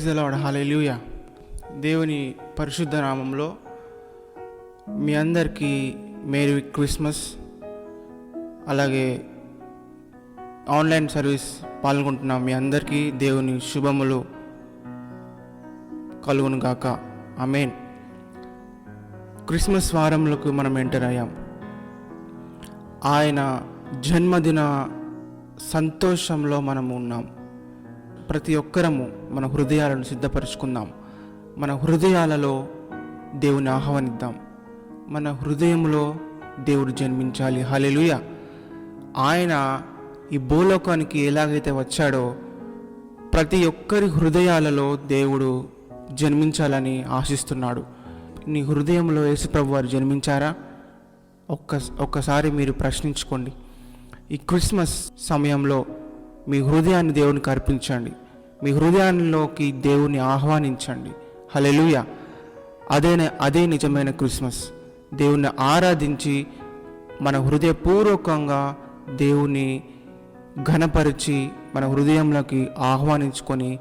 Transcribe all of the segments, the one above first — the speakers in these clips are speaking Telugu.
ప్రైజ్ ద లార్డ్, హల్లెలూయా. దేవుని పరిశుద్ధ నామంలో మీ అందరికీ మేరీ క్రిస్మస్. అలాగే ఆన్లైన్ సర్వీస్ పాల్గొంటున్న మీ అందరికీ దేవుని శుభములు కలుగును గాక. ఆమేన్. క్రిస్మస్ వారంలోకి మనం ఎంటర్ అయ్యాం. ఆయన జన్మదిన సంతోషంలో మనము ఉన్నాం. ప్రతి ఒక్కరము మన హృదయాలను సిద్ధపరచుకుందాం. మన హృదయాలలో దేవుని ఆహ్వానిద్దాం. మన హృదయంలో దేవుడు జన్మించాలి. హల్లెలూయా. ఆయన ఈ భూలోకానికి ఎలాగైతే వచ్చాడో ప్రతి ఒక్కరి హృదయాలలో దేవుడు జన్మించాలని ఆశిస్తున్నాడు. నీ హృదయంలో యేసుప్రభు వారు జన్మించారా? ఒక్కసారి మీరు ప్రశ్నించుకోండి. ఈ క్రిస్మస్ సమయంలో మీ హృదయాన్ని దేవునికి అర్పించండి. మీ హృదయాల్లోకి దేవుని ఆహ్వానించండి. హల్లెలూయా. అదే నిజమైన క్రిస్మస్. దేవుని ఆరాధించి మన హృదయపూర్వకంగా దేవుని ఘనపరిచి మన హృదయంలోకి ఆహ్వానించుకొని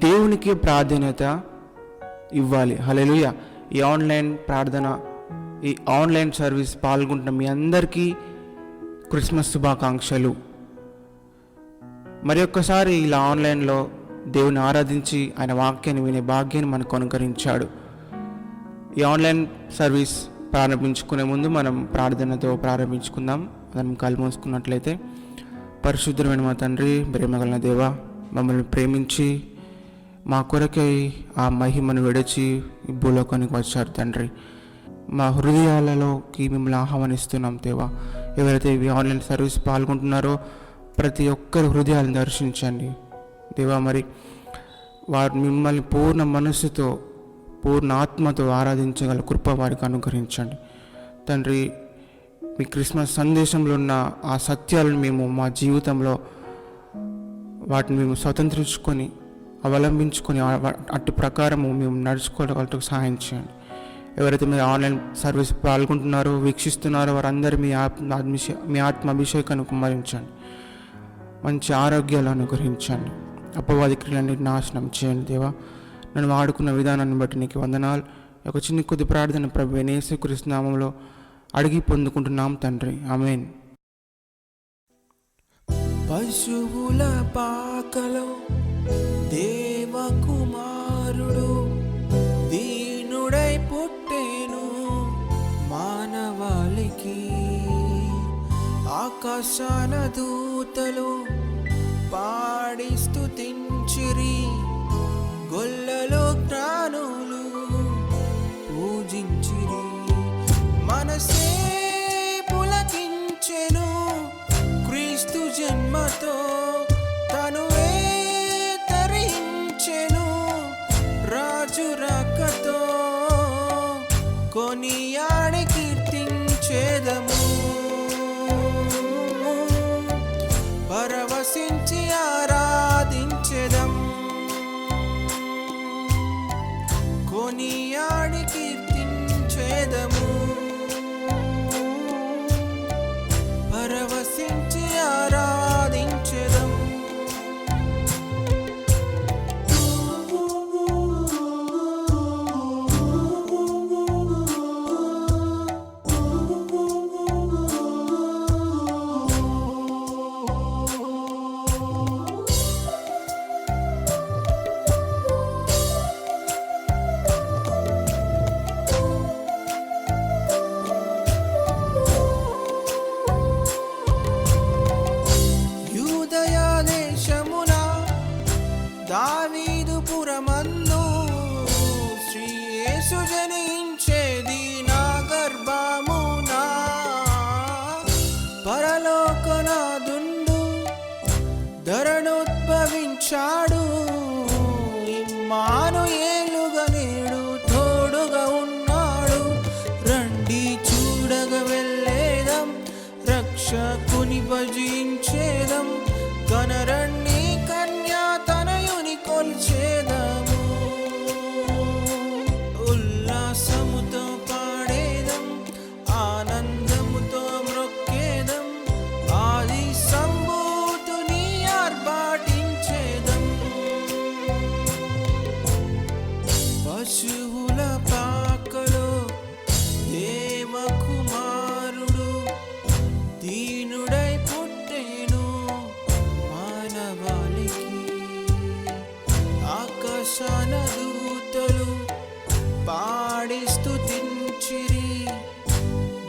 దేవునికి ప్రాధాన్యత ఇవ్వాలి. హల్లెలూయా. ఈ ఆన్లైన్ ప్రార్థన, ఈ ఆన్లైన్ సర్వీస్ పాల్గొంటున్న మీ అందరికీ క్రిస్మస్ శుభాకాంక్షలు. మరి ఒక్కసారి ఇలా ఆన్లైన్లో దేవుని ఆరాధించి ఆయన వాక్యాన్ని వినే భాగ్యాన్ని మనకు అనుగ్రహించాడు. ఈ ఆన్లైన్ సర్వీస్ ప్రారంభించుకునే ముందు మనం ప్రార్థనతో ప్రారంభించుకుందాం. మనం కళ్ళు మూసుకున్నట్లయితే, పరిశుద్ధమైన మా తండ్రి, ప్రేమగల దేవా, మమ్మల్ని ప్రేమించి మా కొరకై ఆ మహిమను విడిచి ఈ భూలోకానికి వచ్చారు తండ్రి. మా హృదయాలలోకి మిమ్మల్ని ఆహ్వానిస్తున్నాం దేవా. ఎవరైతే ఈ ఆన్లైన్ సర్వీస్ పాల్గొంటున్నారో ప్రతి ఒక్కరి హృదయాలను దర్శించండి దేవా. మరి వారు మిమ్మల్ని పూర్ణ మనస్సుతో, పూర్ణ ఆత్మతో ఆరాధించగల కృప వారికి అనుగ్రహించండి తండ్రి. మీ క్రిస్మస్ సందేశంలో ఉన్న ఆ సత్యాలను మేము మా జీవితంలో వాటిని మేము స్వతంత్రించుకొని అవలంబించుకొని అటు ప్రకారము మేము నడుచుకోగలటకు సహాయం చేయండి. ఎవరైతే మీరు ఆన్లైన్ సర్వీస్ పాల్గొంటున్నారో, వీక్షిస్తున్నారో వారందరూ మీ ఆత్మ అభిషేకాన్ని కుమ్మరించండి. మంచి ఆరోగ్యాలు అనుగ్రహించండి. అపవాది క్రియలన్నిటి నాశనం చేయండి దేవా. నన్ను వాడుకున్న విధానాన్ని బట్టి నీకు వందనాలు. ఒక చిన్న కొద్ది ప్రార్థన ప్రభువైన యేసుక్రీస్తు నామములో అడిగి పొందుకుంటున్నాం తండ్రి. ఆమేన్. పశువుల పాకలో దేవకుమారుడు దీనుడై పుట్టెను మానవాళికి. ఆకాశాన దూతలు పాడి స్తుతించిరి, గొల్లలో జ్ఞానులు పూజించిరి. మనసే పులకించెను క్రీస్తు జన్మతో, తనువే తరించెను రాజు రాకతో. కొనియాడి కీర్తించేదము, పరవశించి ఆరాధించెదం. కొనియాడి కీర్తించేదము, పరవశించి ఆరాధించెదం. దావీదు పురమందు శ్రీ యేసు జనించేది నా గర్భమునా. పరలోకనాథుండు ధరణోద్భవించాడు, ఇమ్మానుయేలుగా నేడు తోడుగా ఉన్నాడు. రండి చూడగ వెళ్ళేదం, రక్షకుని భజించేదం. కనరండి కన్యా తనయుని కొల్చేదము, ఉల్లాసముతో పాడేదం, ఆనందముతో మ్రొక్కేదం. ఆది సంభూతుని ఆర్భాటించేదం.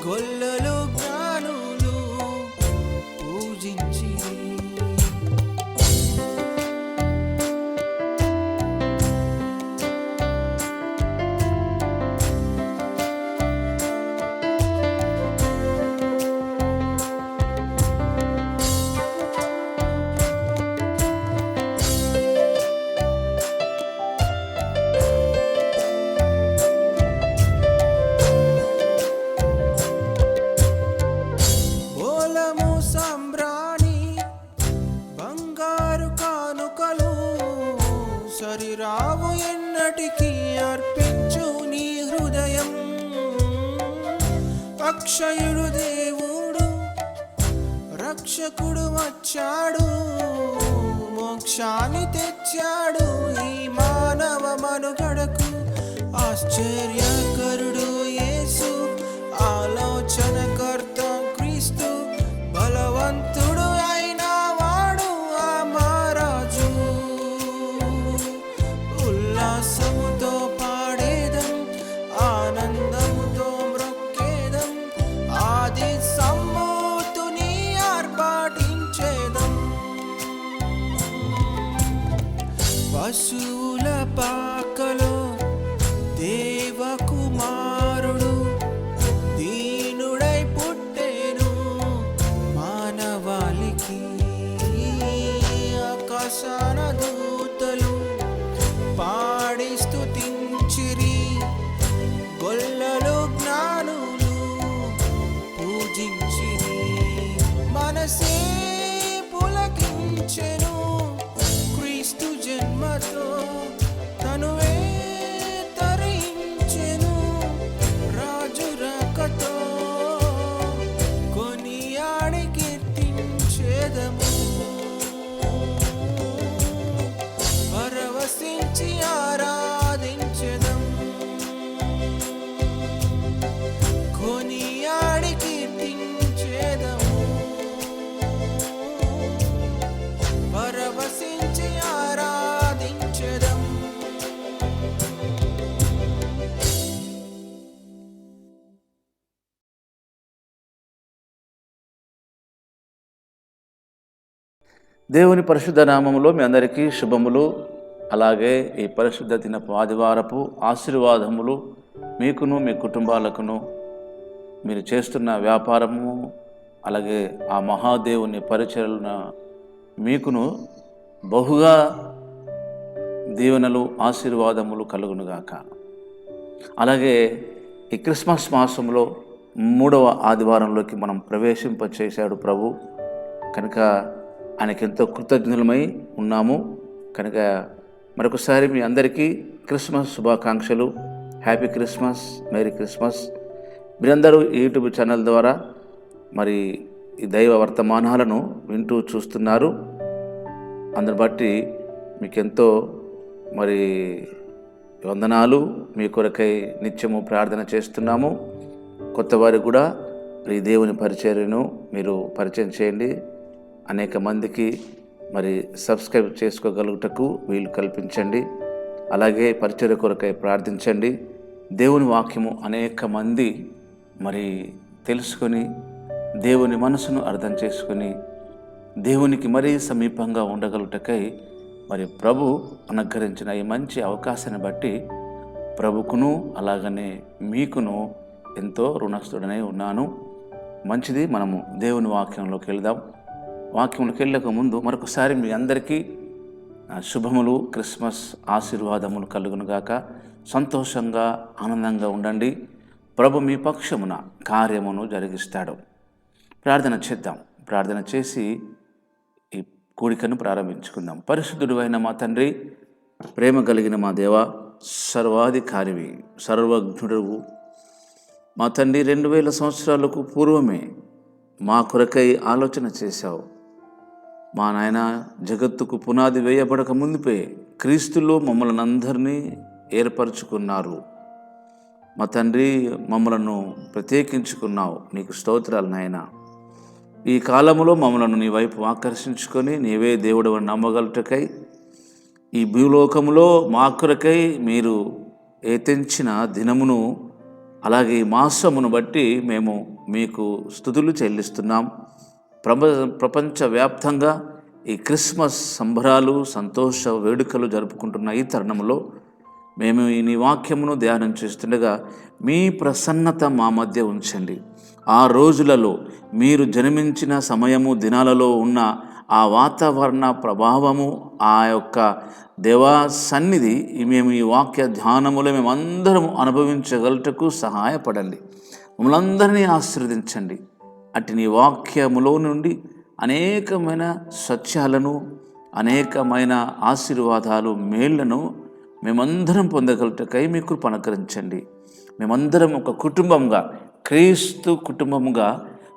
గొల్లలు జ్ఞానులు పూజించి ఓలము సంబ్రాణి బంగారు కానుకలు సరిరావు ఎన్నటికీ అర్పించు నీ హృదయం. అక్షయుడు దేవుడు రక్షకుడు వచ్చాడు, మోక్షాన్ని తెచ్చాడు ఈ మానవ మనుగడకు. ఆశ్చర్యకరుడు యేసు, ఆలోచనకర్త క్రీస్తు, బలవంతుడు అయిన వాడు ఆ మహారాజు. ఉల్లాసముతో పాడేదం, ఆనందముతో మ్రొక్కేదం, ఆది సమ్మూర్తుని ఆర్భాటించేదం. పశువుల పాకలో దేవకుమారుడు దీనుడై పుట్టెను మానవాళికి. ఆకాశాన దూతలు పాడి స్తుతించిరి, గొల్లలు జ్ఞానులు పూజించిరి. మనసే పులకించెను క్రీస్తు జన్మతో, తనువే తరించెను రాజు రాకతో. కొనియాడి కీర్తించేదము, పరవశించి ఆరాధించెదం. కొనియాడి కీర్తించేదము, పరవశించి ఆరాధించెదం. దేవుని పరిశుద్ధ నామములో మీ అందరికీ శుభములు. అలాగే ఈ పరిశుద్ధ దినపు ఆదివారపు ఆశీర్వాదములు మీకును మీ కుటుంబాలకును, మీరు చేస్తున్న వ్యాపారము, అలాగే ఆ మహాదేవుని పరిచర్యలను మీకును బహుగా దీవెనలు ఆశీర్వాదములు కలుగునుగాక. అలాగే ఈ క్రిస్మస్ మాసంలో 3వ ఆదివారంలోకి మనం ప్రవేశింపచేశాడు ప్రభు. కనుక ఆయనకి ఎంతో కృతజ్ఞులమై ఉన్నాము. కనుక మరొకసారి మీ అందరికీ క్రిస్మస్ శుభాకాంక్షలు. Happy Christmas, merry Christmas. మీరందరూ ఈ యూట్యూబ్ ఛానల్ ద్వారా మరి ఈ దైవ వర్తమానాలను వింటూ చూస్తున్నారు. అందుని బట్టి మీకెంతో మరి వందనాలు. మీ కొరకై నిత్యము ప్రార్థన చేస్తున్నాము. కొత్త వారికి కూడా ఈ దేవుని పరిచర్యను మీరు పరిచయం చేయండి. అనేక మందికి మరి సబ్స్క్రైబ్ చేసుకోగలుగుటకు వీలు కల్పించండి. అలాగే పరిచర్య కొరకై ప్రార్థించండి. దేవుని వాక్యము అనేక మంది మరి తెలుసుకొని దేవుని మనసును అర్థం చేసుకొని దేవునికి మరీ సమీపంగా ఉండగలుగుటకై మరి ప్రభు అనుగ్రహించిన ఈ మంచి అవకాశాన్ని బట్టి ప్రభుకును అలాగనే మీకును ఎంతో రుణస్థుడనై ఉన్నాను. మంచిది, మనము దేవుని వాక్యంలోకి వెళ్దాం. వాక్యంలోకి వెళ్ళక ముందు మరొకసారి మీ అందరికీ శుభములు, క్రిస్మస్ ఆశీర్వాదములు కలుగునుగాక. సంతోషంగా ఆనందంగా ఉండండి. ప్రభు మీ పక్షమున కార్యమును జరిగిస్తాడు. ప్రార్థన చేద్దాం. ప్రార్థన చేసి ఈ కూడికను ప్రారంభించుకుందాం. పరిశుద్ధుడు అయిన మా తండ్రి, ప్రేమ కలిగిన మా దేవ, సర్వాధికారివి, సర్వజ్ఞుడవు మా తండ్రి, 2000 సంవత్సరాలకు పూర్వమే మా కొరకై ఆలోచన చేశావు. మా నాయన, జగత్తుకు పునాది వేయబడక ముందుపే క్రీస్తులో మమ్మల్ని అందరినీ ఏర్పరచుకున్నారు. మా తండ్రి, మమ్మలను ప్రత్యేకించుకున్నావు. నీకు స్తోత్రాలు నాయన. ఈ కాలంలో మమ్మలను నీ వైపు ఆకర్షించుకొని నీవే దేవుడు అని నమ్మగలుగుటకై ఈ భూలోకములో మా కొరకై మీరు ఏతించిన దినమును అలాగే ఈ మాసమును బట్టి మేము మీకు స్తుతులు చెల్లిస్తున్నాం. ప్రపంచవ్యాప్తంగా ఈ క్రిస్మస్ సంబరాలు, సంతోష వేడుకలు జరుపుకుంటున్న ఈ తరుణంలో మేము ఈ నీ వాక్యమును ధ్యానం చేస్తుండగా మీ ప్రసన్నత మా మధ్య ఉంచండి. ఆ రోజులలో మీరు జన్మించిన సమయము, దినాలలో ఉన్న ఆ వాతావరణ ప్రభావము, ఆ యొక్క దేవా సన్నిధి మేము ఈ వాక్య ధ్యానములో మేమందరం అనుభవించగలటకు సహాయపడండి. మమ్మల్ని అందరినీ ఆశీర్వదించండి. అటు నీ వాక్యములో నుండి అనేకమైన సత్యాలను, అనేకమైన ఆశీర్వాదాలు, మేళ్లను మేమందరం పొందగలటకై మీ కృప అనుగ్రహించండి. మేమందరం ఒక కుటుంబంగా, క్రీస్తు కుటుంబంగా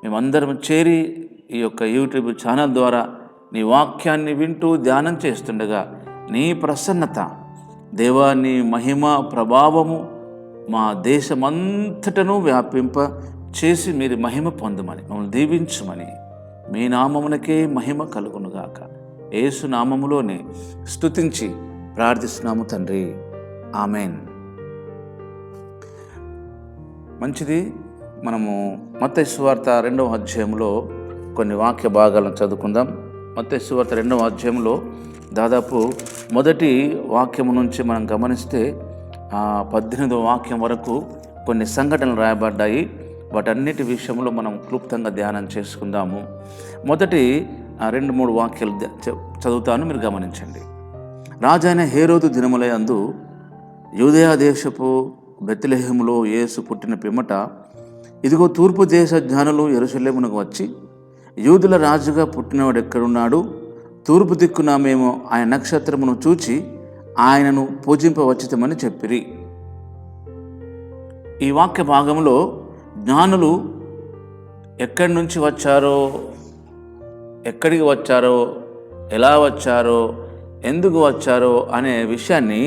మేమందరం చేరి ఈ యొక్క యూట్యూబ్ ఛానల్ ద్వారా నీ వాక్యాన్ని వింటూ ధ్యానం చేస్తుండగా నీ ప్రసన్నత, దేవా నీ మహిమ ప్రభావము మా దేశమంతటను వ్యాపింప చేసి మీరు మహిమ పొందమని, మమ్మల్ని దీవించమని, మీ నామమునకే మహిమ కలుగునుగాక. యేసు నామములోనే స్తుతించి ప్రార్థిస్తున్నాము తండ్రి, ఆమెన్. మంచిది. మనము మత్తయి సువార్త 2వ అధ్యాయంలో కొన్ని వాక్య భాగాలను చదువుకుందాం. మత్తయి సువార్త 2వ అధ్యాయంలో దాదాపు మొదటి వాక్యము నుంచి మనం గమనిస్తే 18వ వాక్యం వరకు కొన్ని సంఘటనలు రాయబడ్డాయి. వాటన్నిటి విషయంలో మనం క్లుప్తంగా ధ్యానం చేసుకుందాము. మొదటి 2-3 వాక్యాలు చదువుతాను, మీరు గమనించండి. రాజైన హేరోదు దినములందు యూదయ దేశపు బెత్లెహేములో యేసు పుట్టిన పిమ్మట, ఇదిగో తూర్పు దేశ జ్ఞానులు యెరూషలేమునకు వచ్చి, యూదుల రాజుగా పుట్టినవాడు ఎక్కడున్నాడు? తూర్పు దిక్కున మేము ఆయన నక్షత్రమును చూచి ఆయనను పూజింపవచ్చితమని చెప్పిరి. ఈ వాక్య భాగంలో జ్ఞానులు ఎక్కడి నుంచి వచ్చారో, ఎక్కడికి వచ్చారో, ఎలా వచ్చారో, ఎందుకు వచ్చారో అనే విషయాన్ని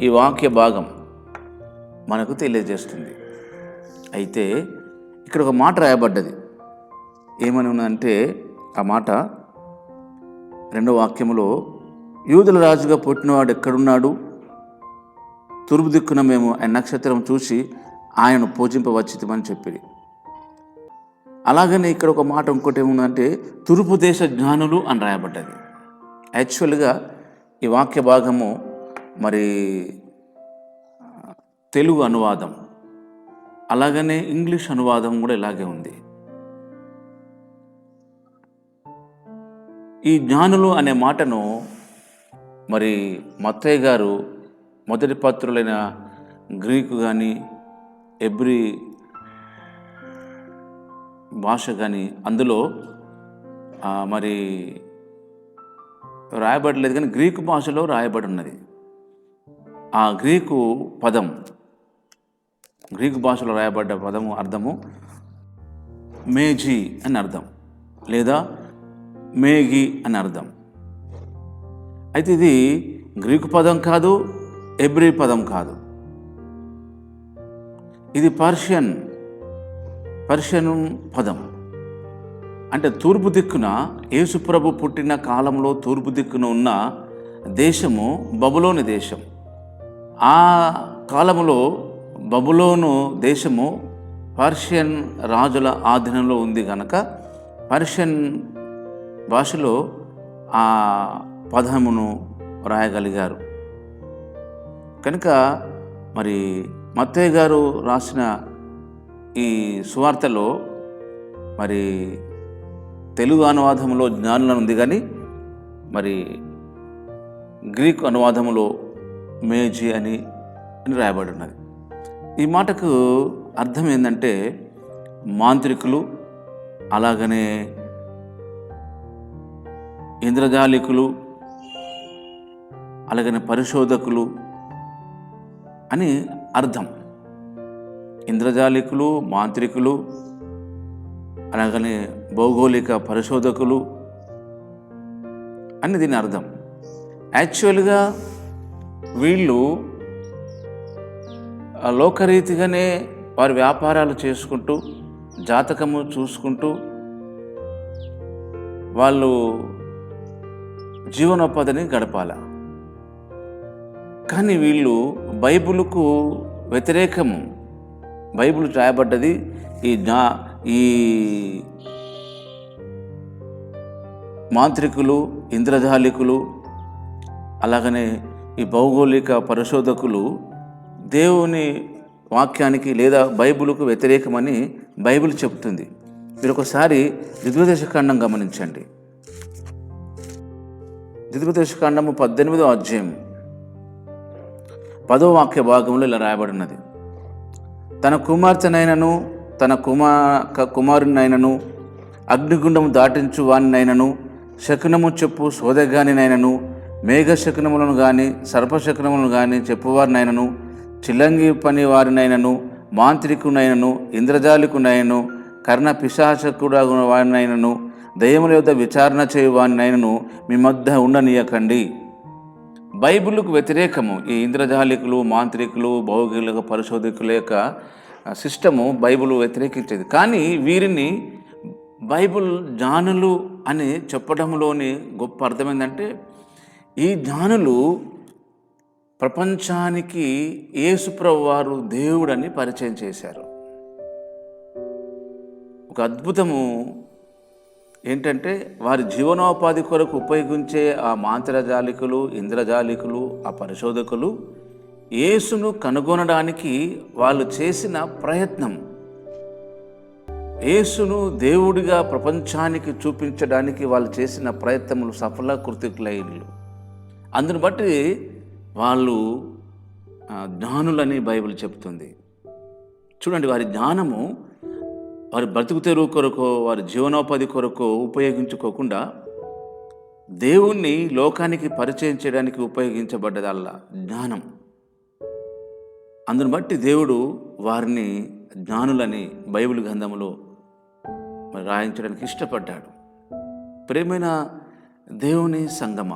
ఈ వాక్య భాగం మనకు తెలియజేస్తుంది. అయితే ఇక్కడ ఒక మాట రాయబడ్డది. ఏమని ఉందంటే, ఆ మాట 2వ వాక్యములో, యూదుల రాజుగా పుట్టినవాడు ఎక్కడున్నాడు? తూర్పు దిక్కున మేము ఆయన నక్షత్రం చూసి ఆయనను పూజింపవచ్చితమని చెప్పి. అలాగనే ఇక్కడ ఒక మాట ఇంకోటి ఏముందంటే, తూర్పు దేశ జ్ఞానులు అని రాయబడ్డది. యాక్చువల్గా ఈ వాక్య భాగము మరి తెలుగు అనువాదం, అలాగనే ఇంగ్లీష్ అనువాదం కూడా ఇలాగే ఉంది. ఈ జ్ఞానులు అనే మాటను మరి మత్తయి గారు మొదటి పత్రులైన గ్రీకు కానీ, ఎబ్రి భాష కానీ అందులో మరి రాయబడలేదు, కానీ గ్రీకు భాషలో రాయబడి ఉన్నది. ఆ గ్రీకు పదం, గ్రీకు భాషలో రాయబడ్డ పదము అర్థము మేజీ అని అర్థం, లేదా మేగి అని అర్థం. అయితే ఇది గ్రీకు పదం కాదు, ఎబ్రీ పదం కాదు, ఇది పర్షియన్ పదం. అంటే తూర్పు దిక్కున యేసుప్రభు పుట్టిన కాలంలో తూర్పు దిక్కున ఉన్న దేశము బబులోను దేశం. ఆ కాలంలో బబులోను దేశము పర్షియన్ రాజుల ఆధీనంలో ఉంది కనుక పర్షియన్ భాషలో ఆ పదమును రాయగలిగారు. కనుక మరి మత్తయి గారు రాసిన ఈ సువార్తలో మరి తెలుగు అనువాదంలో జ్ఞానులను ఉంది, కానీ మరి గ్రీకు అనువాదంలో మేజీ అని రాయబడి ఉన్నది. ఈ మాటకు అర్థం ఏంటంటే మాంత్రికులు, అలాగనే ఇంద్రజాలికులు, అలాగనే పరిశోధకులు అని అర్థం. ఇంద్రజాలికులు, మాంత్రికులు, అలాగనే భౌగోళిక పరిశోధకులు అని దీని అర్థం. యాక్చువల్గా వీళ్ళు లోకరీతిగానే వారి వ్యాపారాలు చేసుకుంటూ, జాతకము చూసుకుంటూ వాళ్ళు జీవనోపాధిని గడపాల. కానీ వీళ్ళు బైబిలుకు వ్యతిరేకము, బైబిల్ రాయబడ్డది ఈ మాంత్రికులు, ఇంద్రజాలికులు, అలాగనే ఈ భౌగోళిక పరిశోధకులు దేవుని వాక్యానికి లేదా బైబిల్కు వ్యతిరేకమని బైబిల్ చెప్తుంది. మీరు ఒకసారి ద్వితీయోపదేశకాండం గమనించండి. ద్వితీయోపదేశకాండము 18వ అధ్యాయం 10వ వాక్య భాగంలో ఇలా రాయబడినది: తన కుమార్తెనైనను తన కుమారునైనను అగ్నిగుండము దాటించు వానినైనను శకునము చెప్పు సోదగానినైనను మేఘ శకునములను కానీ సర్పశకునములను కానీ చెప్పువారినైనను చిల్లంగి పని వారినైనను మాంత్రికునైనను ఇంద్రజాలికునైనను కర్ణ పిశాచకుడు వారినైనను దయ్యముల యొద్ద విచారణ చేయువారినైనను మీ మధ్య ఉండనీయకండి. బైబిల్కు వ్యతిరేకము ఈ ఇంద్రజాలికులు, మాంత్రికులు, భౌగోళిక పరిశోధకుల యొక్క సిస్టము బైబిల్ వ్యతిరేకించేది. కానీ వీరిని బైబిల్ జ్ఞానులు అని చెప్పడంలోని గొప్ప అర్థం ఏంటంటే, ఈ జ్ఞానులు ప్రపంచానికి యేసుప్రభువు వారు దేవుడని పరిచయం చేశారు. ఒక అద్భుతము ఏంటంటే, వారి జీవనోపాధి కొరకు ఉపయోగించే ఆ మాంత్రజాలికులు, ఇంద్రజాలికులు, ఆ పరిశోధకులు యేసును కనుగొనడానికి వాళ్ళు చేసిన ప్రయత్నం, యేసును దేవుడిగా ప్రపంచానికి చూపించడానికి వాళ్ళు చేసిన ప్రయత్నములు సఫల కృతికులైనలు. అందును బట్టి వాళ్ళు జ్ఞానులని బైబిల్ చెప్తుంది. చూడండి, వారి జ్ఞానము వారి బ్రతుకు తెరువు కొరకు, వారి జీవనోపాధి కొరకు ఉపయోగించుకోకుండా దేవుణ్ణి లోకానికి పరిచయం చేయడానికి ఉపయోగించబడ్డదల్లా జ్ఞానం. అందును బట్టి దేవుడు వారిని జ్ఞానులని బైబిల్ గ్రంథములో రాయించడానికి ఇష్టపడ్డాడు. ప్రియమైన దేవుని సంగమ,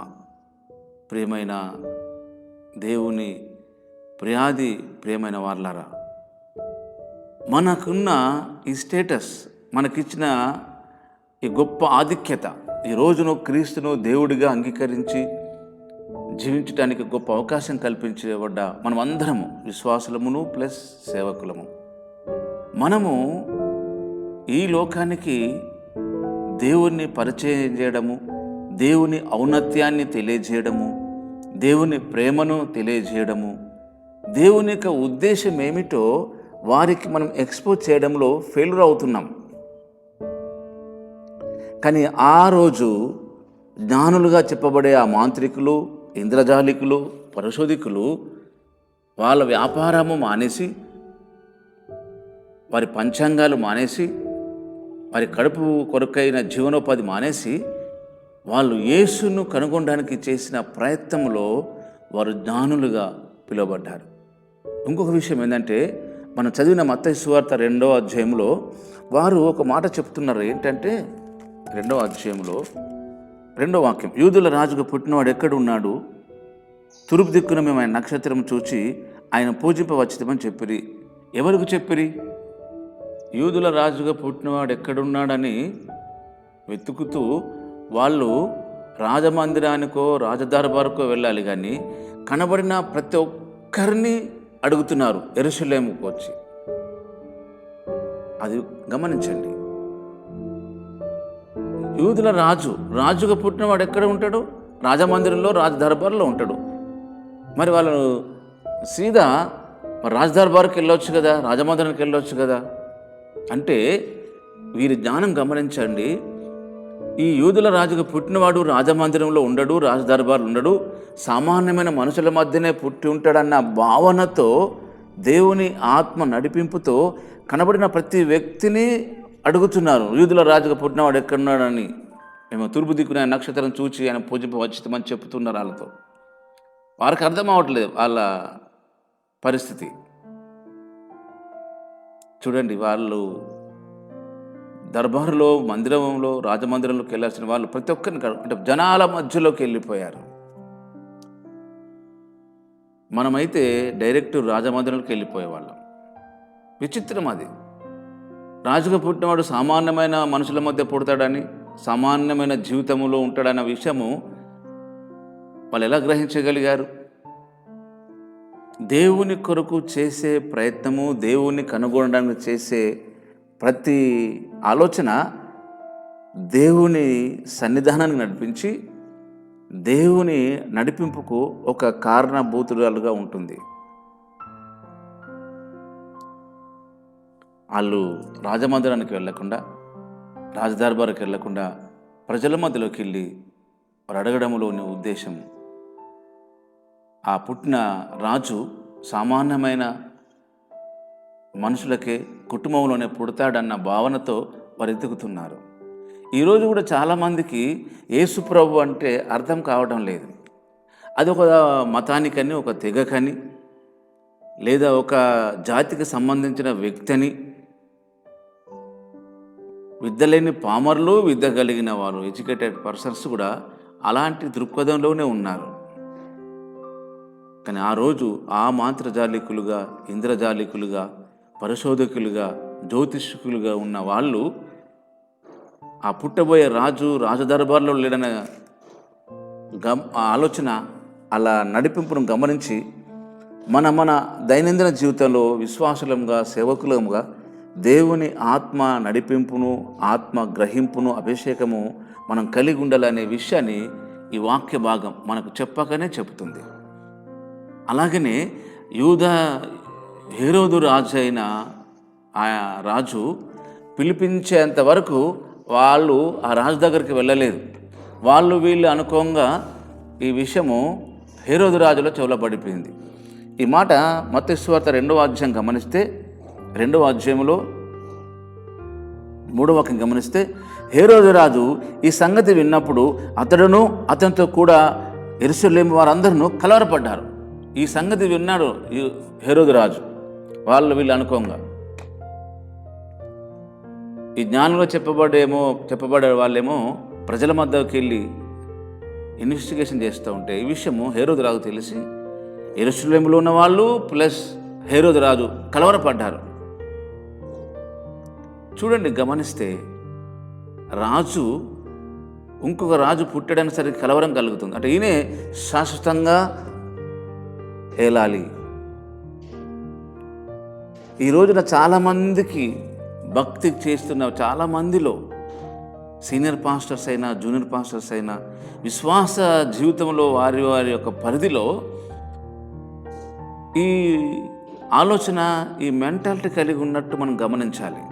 ప్రియమైన దేవుని ప్రియమైన వాళ్ళారా, మనకున్న ఈ స్టేటస్, మనకిచ్చిన ఈ గొప్ప ఆధిక్యత, ఈ రోజును క్రీస్తును దేవుడిగా అంగీకరించి జీవించడానికి గొప్ప అవకాశం కల్పించబడ్డ మనం అందరము విశ్వాసులమును ప్లస్ సేవకులము. మనము ఈ లోకానికి దేవుణ్ణి పరిచయం చేయడము, దేవుని ఔన్నత్యాన్ని తెలియజేయడము, దేవుని ప్రేమను తెలియజేయడము, దేవుని యొక్క ఉద్దేశం ఏమిటో వారికి మనం ఎక్స్పోజ్ చేయడంలో ఫెయిల్యూర్ అవుతున్నాం. కానీ ఆ రోజు జ్ఞానులుగా చెప్పబడే ఆ మాంత్రికులు, ఇంద్రజాలికులు, పరిశోధకులు వాళ్ళ వ్యాపారము మానేసి, వారి పంచాంగాలు మానేసి, వారి కడుపు కొరకైన జీవనోపాధి మానేసి వాళ్ళు యేసును కనుగొనడానికి చేసిన ప్రయత్నంలో వారు జ్ఞానులుగా పిలువబడ్డారు. ఇంకొక విషయం ఏంటంటే, మనం చదివిన మత్తయి సువార్త 2వ అధ్యాయంలో వారు ఒక మాట చెప్తున్నారు. ఏంటంటే 2వ అధ్యాయంలో 2వ వాక్యం: యూదుల రాజుగా పుట్టినవాడు ఎక్కడున్నాడు? తూర్పు దిక్కున మేము ఆయన నక్షత్రం చూచి ఆయన పూజింపవచ్చితమని చెప్పిరి. ఎవరికి చెప్పిరి? యూదుల రాజుగా పుట్టినవాడు ఎక్కడున్నాడని వెతుకుతూ వాళ్ళు రాజమందిరానికో రాజదర్బారుకో వెళ్ళాలి, కానీ కనబడిన ప్రతి ఒక్కరిని అడుగుతున్నారు యెరూషలేముకు వచ్చి. అది గమనించండి. యూదుల రాజుగా పుట్టినవాడు ఎక్కడ ఉంటాడు? రాజమందిరంలో, రాజదర్బార్లో ఉంటాడు. మరి వాళ్ళు సీదా రాజదర్బార్కి వెళ్ళొచ్చు కదా, రాజమందిరానికి వెళ్ళొచ్చు కదా. అంటే వీరి జ్ఞానం గమనించండి. ఈ యూదుల రాజుగా పుట్టినవాడు రాజమందిరంలో ఉండడు, రాజదర్బార్లు ఉండడు, సామాన్యమైన మనుషుల మధ్యనే పుట్టి ఉంటాడన్న భావనతో, దేవుని ఆత్మ నడిపింపుతో కనబడిన ప్రతి వ్యక్తిని అడుగుతున్నారు, యూదుల రాజుగా పుట్టినవాడు ఎక్కడున్నాడని. మేము తూర్పు దిక్కున నక్షత్రం చూచి ఆయన పూజింపవచ్చితమని చెప్తున్నారు. వాళ్ళతో వారికి అర్థం అవ్వట్లేదు వాళ్ళ పరిస్థితి. చూడండి, వాళ్ళు దర్బారులో, మందిరంలో, రాజమందిరంలోకి వెళ్ళాల్సిన వాళ్ళు ప్రతి ఒక్కరిని అంటే జనాల మధ్యలోకి వెళ్ళిపోయారు. మనమైతే డైరెక్ట్ రాజమందిరంలోకి వెళ్ళిపోయేవాళ్ళం. విచిత్రం అది. రాజుగా పుట్టినవాడు సామాన్యమైన మనుషుల మధ్య పుడతాడని, సామాన్యమైన జీవితంలో ఉంటాడన్న విషయము వాళ్ళు ఎలా గ్రహించగలిగారు? దేవుని కొరకు చేసే ప్రయత్నము, దేవుని కనుగొనడానికి చేసే ప్రతి ఆలోచన దేవుని సన్నిధానానికి నడిపించి దేవుని నడిపింపుకు ఒక కారణభూతురాలుగా ఉంటుంది. వాళ్ళు రాజమందిరానికి వెళ్ళకుండా, రాజదర్బారుకి వెళ్ళకుండా ప్రజల మధ్యలోకి వెళ్ళి వారు అడగడంలోని ఉద్దేశం, ఆ పుట్టిన రాజు సామాన్యమైన మనుషులకే కుటుంబంలోనే పుడతాడన్న భావనతో వారు ఎదుగుతున్నారు. ఈరోజు కూడా చాలామందికి యేసు ప్రభు అంటే అర్థం కావడం లేదు. అది ఒక మతానికని, ఒక తెగకని, లేదా ఒక జాతికి సంబంధించిన వ్యక్తి అని, విద్య లేని పామర్లు, విద్య కలిగిన వారు, ఎడ్యుకేటెడ్ పర్సన్స్ కూడా అలాంటి దృక్పథంలోనే ఉన్నారు. కానీ ఆ రోజు ఆ మాంత్రజాలికులుగా, ఇంద్రజాలికులుగా, పరిశోధకులుగా, జ్యోతిష్కులుగా ఉన్న వాళ్ళు ఆ పుట్టబోయే రాజు రాజదర్బార్లో లేడన్న ఆలోచన, అలా నడిపింపును గమనించి మన దైనందిన జీవితంలో విశ్వాసులంగా, సేవకులంగా దేవుని ఆత్మ నడిపింపును, ఆత్మ గ్రహింపును, అభిషేకము మనం కలిగి ఉండాలనే విషయాన్ని ఈ వాక్య భాగం మనకు చెప్పకనే చెబుతుంది. అలాగనే హేరోదు రాజు అయిన ఆ రాజు పిలిపించేంత వరకు వాళ్ళు ఆ రాజు దగ్గరికి వెళ్ళలేదు. వీళ్ళు అనుకోంగా ఈ విషయము హేరోదు రాజులో చెవులో పడిపోయింది. ఈ మాట మత్తయి సువార్త 2వ అధ్యాయం గమనిస్తే, 2వ అధ్యాయంలో 3వ వాక్యం గమనిస్తే, హేరోదు రాజు ఈ సంగతి విన్నప్పుడు అతడును అతనితో కూడా యెరూషలేము వారందరూ కలవరపడ్డారు. ఈ సంగతి విన్నాడు ఈ హేరోదు రాజు. వీళ్ళు అనుకోంగా ఈ జ్ఞానంలో చెప్పబడే వాళ్ళేమో ప్రజల మధ్యకి వెళ్ళి ఇన్వెస్టిగేషన్ చేస్తూ ఉంటే ఈ విషయము హేరోదు రాజు తెలిసి యెరూషలేములో ఉన్న వాళ్ళు ప్లస్ హేరోదు రాజు కలవరపడ్డారు. చూడండి, గమనిస్తే రాజు ఇంకొక రాజు పుట్టడానికి సరికి కలవరం కలుగుతుంది. అంటే ఈయనే శాశ్వతంగా ఏలాలి. ఈ రోజున చాలామందికి భక్తి చేస్తున్న చాలామందిలో సీనియర్ పాస్టర్స్ అయినా, జూనియర్ పాస్టర్స్ అయినా, విశ్వాస జీవితంలో వారి యొక్క పరిధిలో ఈ ఆలోచన, ఈ మెంటాలిటీ కలిగి ఉన్నట్టు మనం గమనించాలి.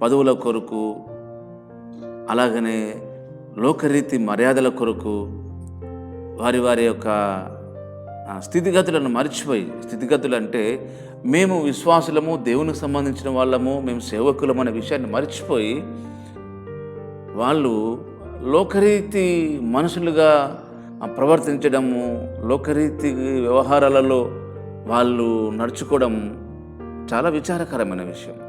పదవుల కొరకు, అలాగనే లోకరీతి మర్యాదల కొరకు వారి యొక్క స్థితిగతులను మర్చిపోయి, స్థితిగతులు అంటే మేము విశ్వాసులము, దేవునికి సంబంధించిన వాళ్ళము, మేము సేవకులం అనే విషయాన్ని మర్చిపోయి వాళ్ళు లోకరీతి మనుషులుగా ప్రవర్తించడము, లోకరీతి వ్యవహారాలలో వాళ్ళు నడుచుకోవడం చాలా విచారకరమైన విషయం.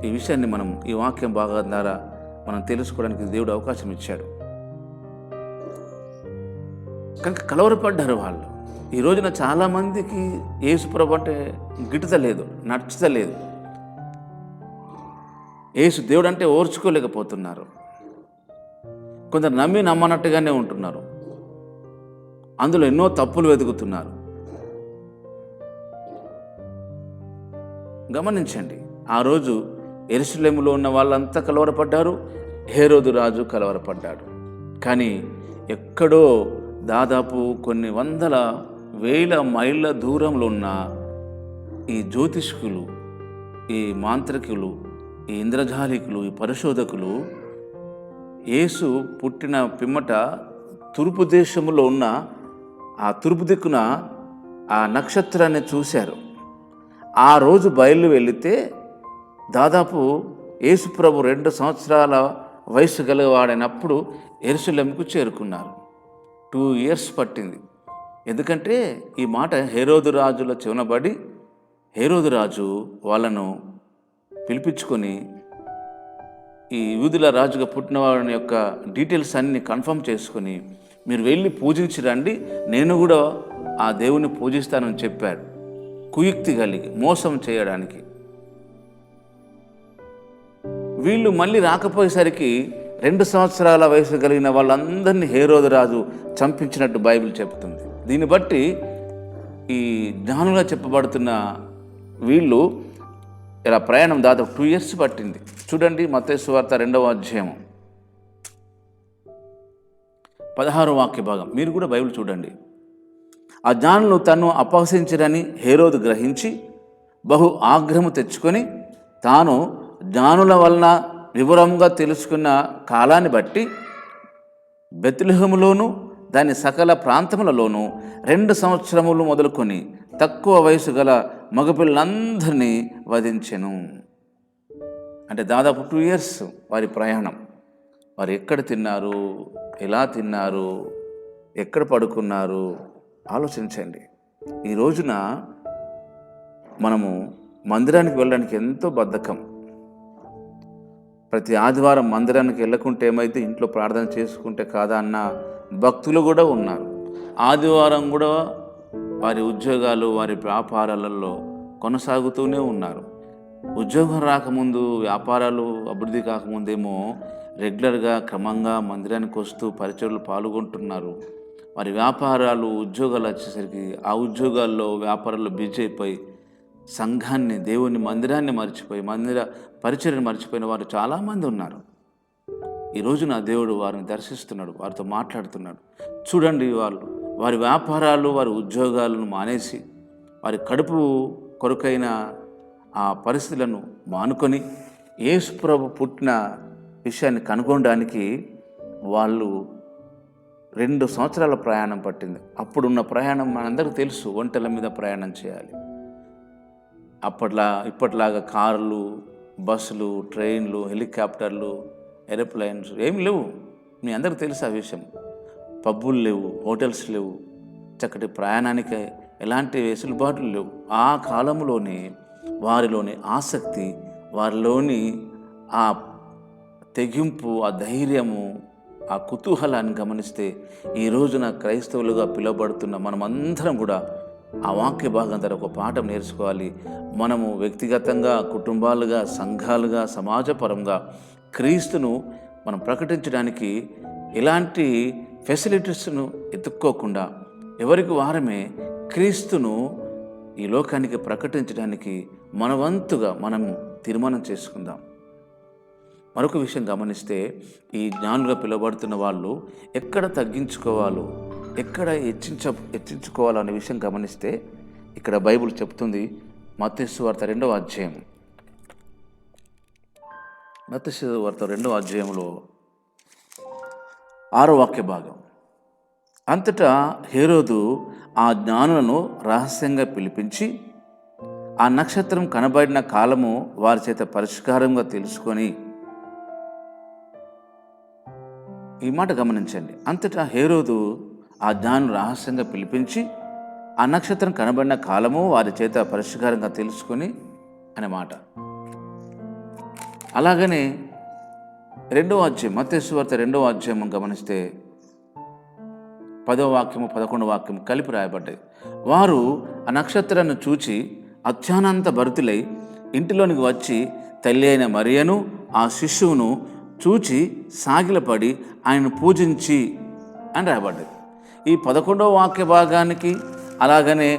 ఈ విషయాన్ని మనం ఈ వాక్యం భాగం ద్వారా మనం తెలుసుకోవడానికి దేవుడు అవకాశం ఇచ్చాడు. కనుక కలవరపడ్డారు వాళ్ళు. ఈ రోజున చాలామందికి యేసుప్రభు అంటే గిట్టుతలేదు, నచ్చుతలేదు. యేసు దేవుడు అంటే ఓర్చుకోలేకపోతున్నారు. కొందరు నమ్మనట్టుగానే ఉంటున్నారు. అందులో ఎన్నో తప్పులు వెతుకుతున్నారు. గమనించండి, ఆ రోజు యెరూషలేములో ఉన్న వాళ్ళంతా కలవరపడ్డారు, హేరోదు రాజు కలవరపడ్డాడు. కానీ ఎక్కడో దాదాపు కొన్ని వందల వేల మైళ్ళ దూరంలో ఉన్న ఈ జ్యోతిష్కులు, ఈ మాంత్రికులు, ఈ ఇంద్రజాలికులు, ఈ పరిశోధకులు యేసు పుట్టిన పిమ్మట తూర్పు దేశంలో ఉన్న ఆ తూర్పు దిక్కున ఆ నక్షత్రాన్ని చూశారు. ఆ రోజు బయలు వెళితే దాదాపు యేసుప్రభు 2 సంవత్సరాల వయసు గలవాడైనప్పుడు యెరూషలేముకు చేరుకున్నారు. 2 years పట్టింది. ఎందుకంటే ఈ మాట హేరోదు రాజుల చెవునబడి హేరోదు రాజు వాళ్ళను పిలిపించుకొని ఈ యూదుల రాజుగా పుట్టిన వాడి యొక్క డీటెయిల్స్ అన్నీ కన్ఫర్మ్ చేసుకొని మీరు వెళ్ళి పూజించి రండి, నేను కూడా ఆ దేవుని పూజిస్తానని చెప్పాడు. కుయుక్తి కలిగి మోసం చేయడానికి. వీళ్ళు మళ్ళీ రాకపోయేసరికి 2 సంవత్సరాల వయసు కలిగిన వాళ్ళందరినీ హేరోదు రాజు చంపించినట్టు బైబిల్ చెప్తుంది. దీన్ని బట్టి ఈ జ్ఞానులుగా చెప్పబడుతున్న వీళ్ళు ఇలా ప్రయాణం దాదాపు 2 years పట్టింది. చూడండి మత్తయి సువార్త 2వ అధ్యాయం 16వ వాక్య భాగం. మీరు కూడా బైబిల్ చూడండి. ఆ జ్ఞానులు తన్ను అపహసించరని హేరోదు గ్రహించి బహు ఆగ్రహము తెచ్చుకొని తాను జ్ఞానుల వలన వివరంగా తెలుసుకున్న కాలాన్ని బట్టి బెత్లెహేములోను దాని సకల ప్రాంతములలోనూ 2 సంవత్సరములు మొదలుకొని తక్కువ వయసు గల మగపిల్లలందరినీ వధించెను. అంటే దాదాపు 2 years వారి ప్రయాణం. వారు ఎక్కడ తిన్నారు, ఎలా తిన్నారు, ఎక్కడ పడుకున్నారు ఆలోచించండి. ఈ రోజున మనము మందిరానికి వెళ్ళడానికి ఎంతో బద్ధకం. ప్రతి ఆదివారం మందిరానికి వెళ్ళకుంటే ఏమైతే ఇంట్లో ప్రార్థన చేసుకుంటే కాదా అన్న భక్తులు కూడా ఉన్నారు. ఆదివారం కూడా వారి ఉద్యోగాలు వారి వ్యాపారాలలో కొనసాగుతూనే ఉన్నారు. ఉద్యోగం రాకముందు, వ్యాపారాలు అభివృద్ధి కాకముందేమో రెగ్యులర్గా క్రమంగా మందిరానికి వస్తూ పరిచర్లు పాల్గొంటున్నారు. వారి వ్యాపారాలు ఉద్యోగాలు వచ్చేసరికి ఆ ఉద్యోగాల్లో వ్యాపారాల్లో బిజీ అయిపోయి సంఘాన్ని, దేవుని మందిరాన్ని మర్చిపోయి మందిర పరిచర్యను మర్చిపోయిన వారు చాలామంది ఉన్నారు. ఈ రోజున దేవుడు వారిని దర్శిస్తున్నాడు, వారితో మాట్లాడుతున్నాడు. చూడండి, వారి వ్యాపారాలు వారి ఉద్యోగాలను మానేసి వారి కడుపు కొరకైన ఆ పరిస్థితులను మానుకొని యేసు ప్రభు పుట్టిన విషయాన్ని కనుగొనడానికి వాళ్ళు 2 సంవత్సరాల ప్రయాణం పట్టింది. అప్పుడున్న ప్రయాణం మనందరికీ తెలుసు, ఒంటెల మీద ప్రయాణం చేయాలి. ఇప్పట్లాగా కార్లు, బస్సులు, ట్రైన్లు, హెలికాప్టర్లు, ఏరోప్లేన్స్ ఏమి లేవు. మీ అందరికి తెలుసు ఆ విషయం. పబ్బులు లేవు, హోటల్స్ లేవు, చక్కటి ప్రయాణానికి ఎలాంటి వెసులుబాట్లు లేవు. ఆ కాలంలోనే వారిలోని ఆసక్తి, వారిలోని ఆ తెగింపు, ఆ ధైర్యము, ఆ కుతూహలాన్ని గమనిస్తే ఈ రోజున క్రైస్తవులుగా పిలువబడుతున్న మనమందరం కూడా ఆ వాక్య భాగం ద్వారా ఒక పాఠం నేర్చుకోవాలి. మనము వ్యక్తిగతంగా, కుటుంబాలుగా, సంఘాలుగా, సమాజపరంగా క్రీస్తును మనం ప్రకటించడానికి ఎలాంటి ఫెసిలిటీస్ను ఎత్తుక్కోకుండా ఎవరికి వారమే క్రీస్తును ఈ లోకానికి ప్రకటించడానికి మన వంతుగా మనము తీర్మానం చేసుకుందాం. మరొక విషయం గమనిస్తే, ఈ జ్ఞానులుగా పిలువబడుతున్న వాళ్ళు ఎక్కడ తగ్గించుకోవాలో, ఎక్కడ హెచ్చించుకోవాలో అనే విషయం గమనిస్తే ఇక్కడ బైబిల్ చెప్తుంది. మత్తయి సువార్త 2వ అధ్యాయం, మత్తయి సువార్త 2వ అధ్యాయంలో 6వ వాక్య భాగం. అంతటా హేరోదు ఆ జ్ఞానులను రహస్యంగా పిలిపించి ఆ నక్షత్రం కనబడిన కాలము వారి చేత పరిష్కారంగా తెలుసుకొని, ఈ మాట గమనించండి. అంతటా హేరోదు ఆ జ్ఞానులను రహస్యంగా పిలిపించి ఆ నక్షత్రం కనబడిన కాలము వారి చేత పరిష్కారంగా తెలుసుకొని అనే మాట. అలాగనే 2వ అధ్యాయం, మత్తయి సువార్త 2వ అధ్యాయం గమనిస్తే 10వ వాక్యము 11వ వాక్యము కలిపి రాయబడ్డాయి. వారు ఆ నక్షత్రాన్ని చూచి అత్యానంత భరితులై ఇంటిలోనికి వచ్చి తల్లి అయిన మరియను ఆ శిశువును చూచి సాగిలపడి ఆయనను పూజించి అని రాయబడ్డది. ఈ 11వ వాక్య భాగానికి, అలాగనే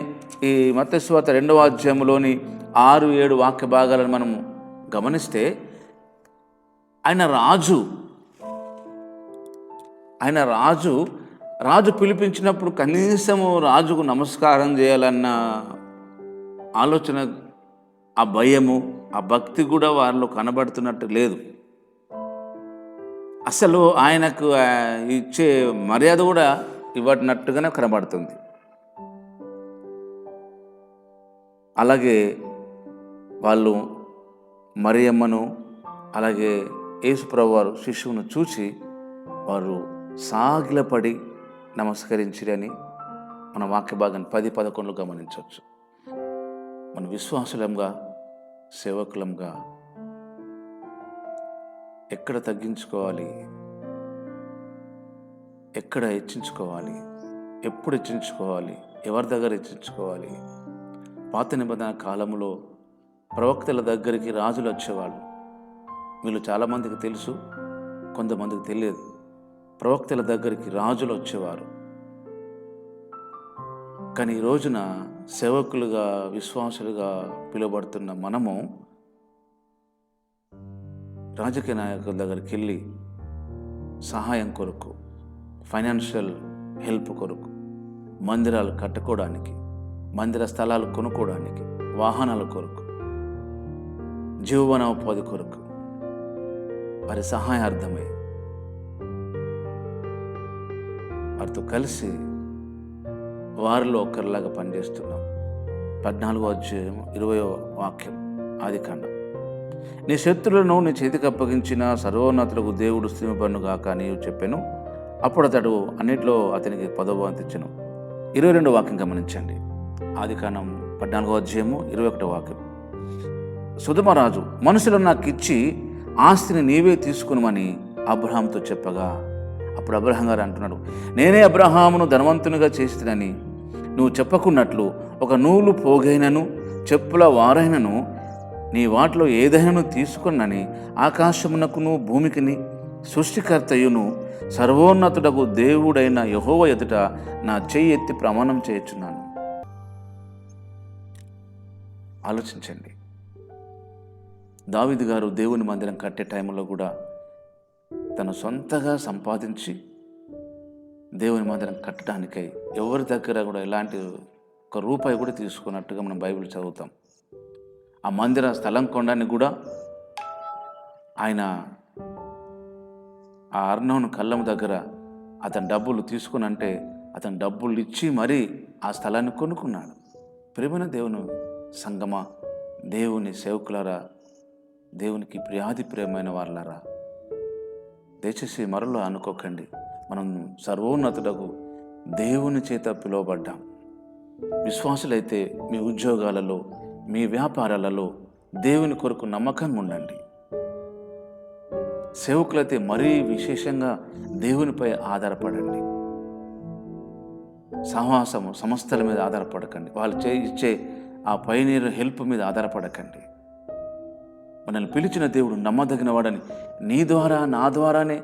ఈ మత్తయి సువార్త 2వ అధ్యాయంలోని 6, 7 వాక్య భాగాలను మనం గమనిస్తే ఆయన రాజు పిలిపించినప్పుడు కనీసము రాజుకు నమస్కారం చేయాలన్న ఆలోచన, ఆ భయము, ఆ భక్తి కూడా వారిలో కనబడుతున్నట్టు లేదు. అసలు ఆయనకు ఇచ్చే మర్యాద కూడా ఇవ్వనట్టుగానే కనబడుతుంది. అలాగే వాళ్ళు మరియమ్మను, అలాగే యేసుప్రభు వారు శిశువును చూసి వారు సాగిలపడి నమస్కరించిరని మన వాక్య భాగాన్ని 10, 11 గమనించవచ్చు. మన విశ్వాసులంగా, సేవకులంగా ఎక్కడ తగ్గించుకోవాలి, ఎక్కడ హెచ్చించుకోవాలి, ఎప్పుడు హెచ్చించుకోవాలి, ఎవరి దగ్గర హెచ్చించుకోవాలి. పాత నిబంధన కాలంలో ప్రవక్తల దగ్గరికి రాజులు వచ్చేవాళ్ళు. వీళ్ళు చాలామందికి తెలుసు, కొంతమందికి తెలియదు. ప్రవక్తల దగ్గరికి రాజులు వచ్చేవారు. కానీ ఈ రోజున సేవకులుగా, విశ్వాసులుగా పిలువబడుతున్న మనము రాజకీయ నాయకుల దగ్గరికి వెళ్ళి సహాయం కొరకు, ఫైనాన్షియల్ హెల్ప్ కొరకు, మందిరాలు కట్టుకోవడానికి, మందిర స్థలాలు కొనుక్కోవడానికి, వాహనాల కొరకు, జీవనోపాధి కొరకు వారి సహాయార్థమై వారితో కలిసి వారిలో ఒకరిలాగా పనిచేస్తున్నాం. 14వ అధ్యాయం 20వ వాక్యం ఆదికాండం. నీ శత్రులను నీ చేతికి అప్పగించిన సర్వోన్నతులకు దేవుడు స్థిరపడునుగాక నీవు చెప్పాను. అప్పుడు అతడు అన్నిట్లో అతనికి 10వ వంతు ఇచ్చెను. 22వ వాక్యం గమనించండి. ఆదికాండం 14వ అధ్యాయము 21వ వాక్యం. సొదొమరాజు మనుషులను నాకు ఇచ్చి ఆస్తిని నీవే తీసుకునమని అబ్రహాంతో చెప్పగా, అప్పుడు అబ్రహాం గారు అంటున్నాడు, నేనే అబ్రహామును ధనవంతునిగా చేస్తునని నువ్వు చెప్పకున్నట్లు ఒక నూలు పోగైనను చెప్పుల వారైనను నీ వాటిలో ఏదైనాను తీసుకున్నని ఆకాశమునకును భూమికిని సృష్టికర్తయును సర్వోన్నతుడకు దేవుడైన యెహోవా ఎదుట నా చెయ్యి ఎత్తి ప్రమాణం చేయుచున్నాను. ఆలోచించండి. దావీదు గారు దేవుని మందిరం కట్టే టైంలో కూడా తను సొంతగా సంపాదించి దేవుని మందిరం కట్టడానికై ఎవరి దగ్గర కూడా ఎలాంటి ఒక రూపాయి కూడా తీసుకున్నట్టుగా మనం బైబిల్ చదువుతాం. ఆ మందిర స్థలం కొనడానికి కూడా ఆయన ఆ అర్నోను కళ్ళం దగ్గర అతని డబ్బులు తీసుకుని అంటే అతని డబ్బులు ఇచ్చి మరీ ఆ స్థలాన్ని కొనుక్కున్నాడు. ప్రియమైన దేవుని సంగమా, దేవుని సేవకులారా, దేవునికి ప్రియాది వాళ్ళారా, దయచేసి మరలో అనుకోకండి. మనం సర్వోన్నతుడకు దేవుని చేత పిలువబడ్డాం. విశ్వాసులైతే మీ ఉద్యోగాలలో, మీ వ్యాపారాలలో దేవుని కొరకు నమ్మకంగా ఉండండి. సేవకులైతే మరీ విశేషంగా దేవునిపై ఆధారపడండి. సహవాసము సంస్థల మీద ఆధారపడకండి. వాళ్ళు ఇచ్చే ఆ పైనీరు హెల్ప్ మీద ఆధారపడకండి. మనల్ని పిలిచిన దేవుడు నమ్మదగిన వాడని నీ ద్వారా, నా ద్వారానే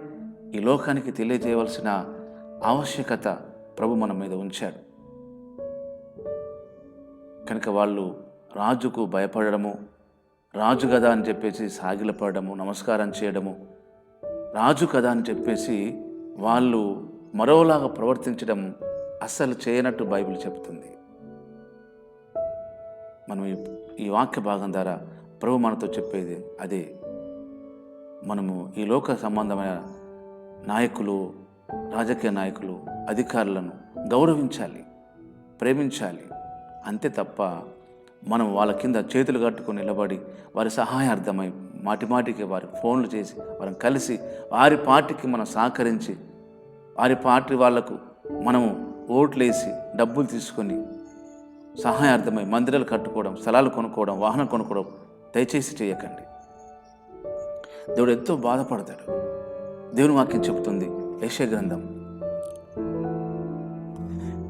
ఈ లోకానికి తెలియజేయవలసిన ఆవశ్యకత ప్రభు మన మీద ఉంచాడు. కనుక వాళ్ళు రాజుకు భయపడము, రాజు కదా అని చెప్పేసి సాగిలపడము, నమస్కారం చేయడము, రాజు కదా అని చెప్పేసి వాళ్ళు మరోలాగా ప్రవర్తించడం అస్సలు చేయనట్టు బైబిల్ చెప్తుంది. మనం ఈ వాక్య భాగం ద్వారా ప్రభు మనతో చెప్పేది అదే. మనము ఈ లోక సంబంధమైన నాయకులు, రాజకీయ నాయకులు, అధికారులను గౌరవించాలి, ప్రేమించాలి. అంతే తప్ప మనం వాళ్ళ కింద చేతులు కట్టుకొని నిలబడి వారి సహాయార్థమై మాటిమాటికి వారికి ఫోన్లు చేసి వారిని కలిసి వారి పార్టీకి మనం సహకరించి వారి పార్టీ వాళ్లకు మనము ఓట్లేసి డబ్బులు తీసుకొని సహాయార్థమై మందిరాలు కట్టుకోవడం, స్థలాలు కొనుక్కోవడం, వాహనం కొనుక్కోవడం దయచేసి చేయకండి. దేవుడు ఎంతో బాధపడతాడు. దేవుని వాక్యం చెబుతుంది యెషయా గ్రంథం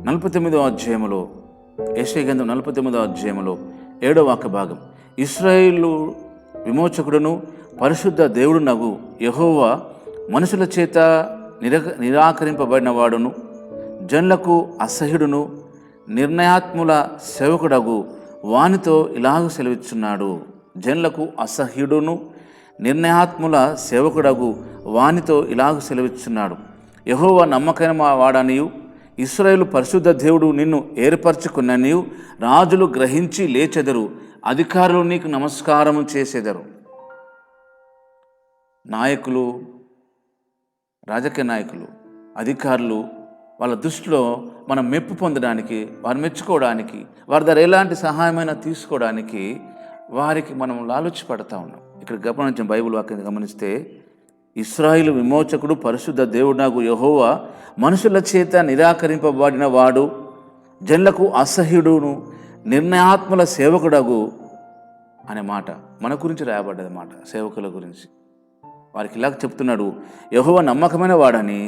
49వ అధ్యాయములో, యెషయా గ్రంథం 49వ అధ్యాయములో 7వ వాక్య భాగం. ఇశ్రాయేలు విమోచకుడును పరిశుద్ధ దేవుడునగు యెహోవా మనుషుల చేత నిరాకరింపబడిన వాడును, జనులకు అసహ్యుడును, నిర్ణయాత్ముల సేవకుడగు వానితో ఇలాగ సెలవిస్తున్నాడు. జనులకు అసహ్యుడును, నిర్ణయాత్ముల సేవకుడగు వానితో ఇలాగ సెలవిస్తున్నాడు. యెహోవా నమ్మకమైన వాడనియు, ఇశ్రాయేలు పరిశుద్ధ దేవుడు నిన్ను ఏర్పరచుకున్ననియు రాజులు గ్రహించి లేచెదరు, అధికారులు నీకు నమస్కారము చేసేదరు. నాయకులు, రాజకీయ నాయకులు, అధికారులు వాళ్ళ దృష్టిలో మనం మెప్పు పొందడానికి, వారు మెచ్చుకోవడానికి, వారి దగ్గర ఎలాంటి సహాయమైనా తీసుకోవడానికి వారికి మనం లాలుచి పడతా ఉన్నాం. ఇక్కడ గమనించిన బైబిల్ వాక్యం గమనిస్తే, ఇశ్రాయేలు విమోచకుడు పరిశుద్ధ దేవుడాగు యెహోవా మనుషుల చేత నిరాకరింపబడిన వాడు, జనులకు అసహ్యుడును, నిర్ణయాత్మల సేవకుడగు అనే మాట మన గురించి రాయబడ్డది మాట. సేవకుల గురించి వారికి ఇలాగ చెప్తున్నాడు, యెహోవా నమ్మకమైన వాడని,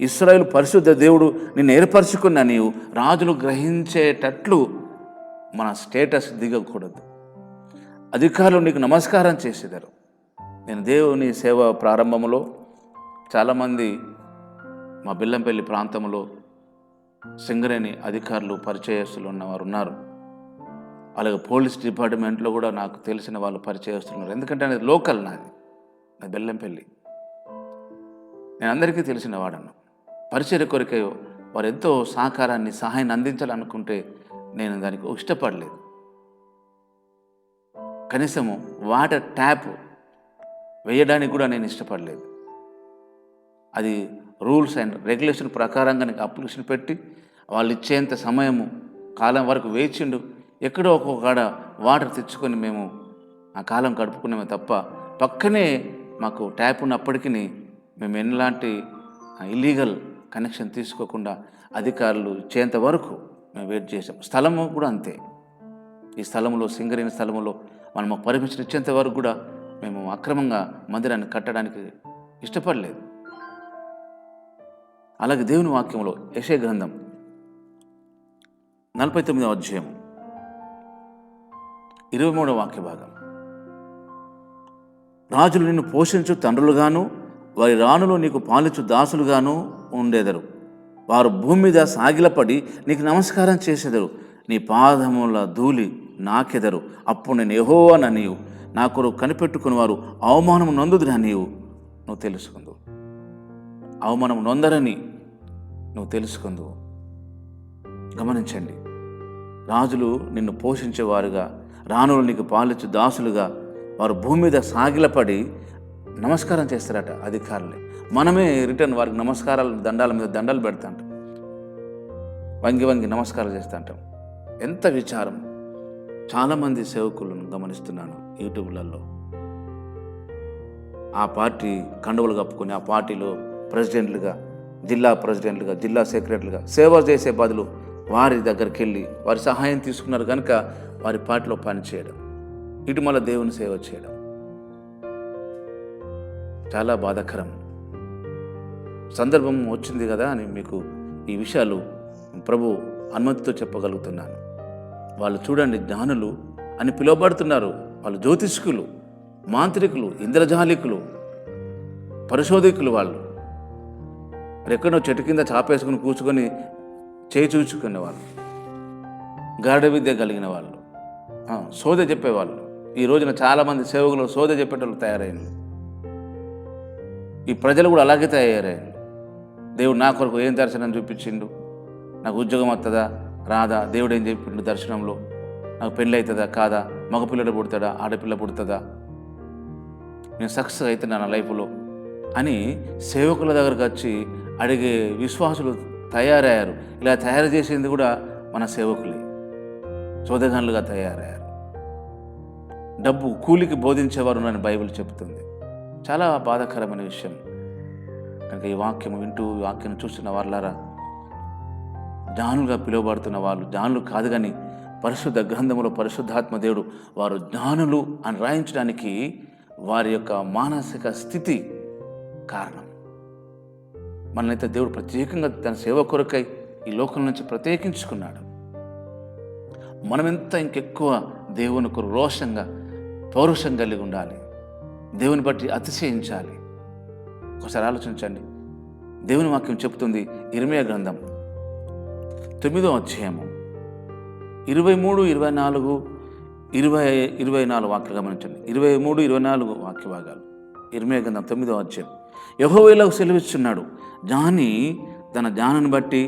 ఇశ్రాయేలు పరిశుద్ధ దేవుడు నిన్ను ఏర్పరచుకున్న నీవు రాజులు గ్రహించేటట్లు మన స్టేటస్ దిగకూడదు. అధికారులు నీకు నమస్కారం చేసేదారు. నేను దేవుని సేవ ప్రారంభంలో చాలామంది మా బెల్లంపల్లి ప్రాంతంలో సింగరేణి అధికారులు పరిచయస్తులు ఉన్నవారు ఉన్నారు. అలాగే పోలీస్ డిపార్ట్మెంట్లో కూడా నాకు తెలిసిన వాళ్ళు పరిచయస్తులు ఉన్నారు. ఎందుకంటే అనేది లోకల్ నాది బెల్లంపల్లి. నేను అందరికీ తెలిసిన వాడను. పరిచయ కొరకే వారు ఎంతో సహకారాన్ని సహాయాన్ని అందించాలనుకుంటే నేను దానికి ఇష్టపడలేదు. కనీసము వాటర్ ట్యాప్ వేయడానికి కూడా నేను ఇష్టపడలేదు. అది రూల్స్ అండ్ రెగ్యులేషన్ ప్రకారంగా నాకు అప్లికేషన్ పెట్టి వాళ్ళు ఇచ్చేంత సమయము కాలం వరకు వేచిండు. ఎక్కడో ఒక్కొక్క కాడ వాటర్ తెచ్చుకొని మేము ఆ కాలం గడుపుకున్నామే తప్ప పక్కనే మాకు ట్యాప్ ఉన్నప్పటికీ మేము ఎలాంటి ఇల్లీగల్ కనెక్షన్ తీసుకోకుండా అధికారులు ఇచ్చేంత వరకు మేము వెయిట్ చేసాం. స్థలము కూడా అంతే. ఈ స్థలంలో సింగరేణి స్థలంలో మనం పర్మిషన్ ఇచ్చేంత వరకు కూడా మేము అక్రమంగా మందిరాన్ని కట్టడానికి ఇష్టపడలేదు. అలాగే దేవుని వాక్యంలో యెషయా గ్రంథం 49వ అధ్యాయం 23వ వాక్య భాగం, రాజులు నిన్ను పోషించు తండ్రులుగాను వారి రాణులు నీకు పాలించు దాసులుగాను ఉండేదరు. వారు భూమి మీద సాగిలపడి నీకు నమస్కారం చేసేదరు. నీ పాదముల ధూళి నాకెదరు. అప్పుడు నేను యెహోవానని నీవు నా కొరకు కనిపెట్టుకుని వారు అవమానం నొందుదురని నువ్వు తెలుసుకుందు. అవమానం నొందరని నువ్వు తెలుసుకుందు. గమనించండి, రాజులు నిన్ను పోషించేవారుగా, రాణులు నీకు పాలించు దాసులుగా వారు భూమి మీద సాగిలపడి నమస్కారం చేస్తారట అధికారులే. మనమే రిటర్న్ వారికి నమస్కారాలు దండాల మీద దండాలు పెడతాంటాం, వంగి వంగి నమస్కారం చేస్తుంటాం. ఎంత విచారం! చాలామంది సేవకులను గమనిస్తున్నాను యూట్యూబ్లలో. ఆ పార్టీ కండువలు కప్పుకొని ఆ పార్టీలో ప్రెసిడెంట్లుగా, జిల్లా ప్రెసిడెంట్లుగా, జిల్లా సెక్రటరీలుగా సేవ చేసే బదులు వారి దగ్గరికి వెళ్ళి వారి సహాయం తీసుకున్నారు కనుక వారి పార్టీలో పనిచేయడం, ఇటు మళ్ళీ దేవుని సేవ చేయడం చాలా బాధాకరం. సందర్భం వచ్చింది కదా అని మీకు ఈ విషయాలు ప్రభు అనుమతితో చెప్పగలుగుతున్నాను. వాళ్ళు చూడండి, జ్ఞానులు అని పిలువబడుతున్నారు. వాళ్ళు జ్యోతిష్కులు, మాంత్రికులు, ఇంద్రజాలికులు, పరిశోధకులు. వాళ్ళు ఎక్కడో చెట్టు కింద చాపేసుకుని కూర్చుకొని చేయి చూచుకునే వాళ్ళు, గాఢ విద్య కలిగిన వాళ్ళు, సోద చెప్పేవాళ్ళు. ఈ రోజున చాలామంది సేవకులు సోద చెప్పేటోళ్ళు తయారైంది. ఈ ప్రజలు కూడా అలాగే తయారయ్యారు. దేవుడు నా కొరకు ఏం దర్శనం చూపించిండు, నాకు ఉద్యోగం వస్తుందా రాదా, దేవుడు ఏం చెప్పిండు దర్శనంలో, నాకు పెళ్ళి అవుతుందా కాదా, మగపిల్లడు పుడతాడా ఆడపిల్ల పుడుతుందా, నేను సక్సెస్ అవుతున్నా నా లైఫ్లో అని సేవకుల దగ్గరకు వచ్చి అడిగే విశ్వాసులు తయారయ్యారు. ఇలా తయారు చేసింది కూడా మన సేవకులే, సోదగానులుగా తయారయ్యారు. డబ్బు కూలికి బోధించేవారు అని బైబిల్ చెబుతుంది. చాలా బాధాకరమైన విషయం. కనుక ఈ వాక్యం వింటూ ఈ వాక్యం చూస్తున్న వాళ్ళారా, జ్ఞానులుగా పిలువబడుతున్న వాళ్ళు జ్ఞానులు కాదు కానీ పరిశుద్ధ గ్రంథములో పరిశుద్ధాత్మ దేవుడు వారు జ్ఞానులు అని రాయించడానికి వారి యొక్క మానసిక స్థితి కారణం. మననైతే దేవుడు ప్రత్యేకంగా తన సేవ కొరకై ఈ లోకం నుంచి ప్రత్యేకించుకున్నాడు. మనమెంత ఇంకెక్కువ దేవుని కొరకు రోషంగా పౌరుషం కలిగి ఉండాలి, దేవుని బట్టి అతిశయించాలి. ఒకసారి ఆలోచించండి. దేవుని వాక్యం చెప్తుంది, ఇర్మీయా గ్రంథం 9వ అధ్యాయము 23, 24, 24 వాక్యాలు గమనించండి. 23, 24 వాక్య భాగాలు. ఇర్మీయా గ్రంథం 9వ అధ్యాయం. యెహోవా ఇలాగ సెలవిస్తున్నాడు, జ్ఞాని తన జ్ఞానాన్ని బట్టి,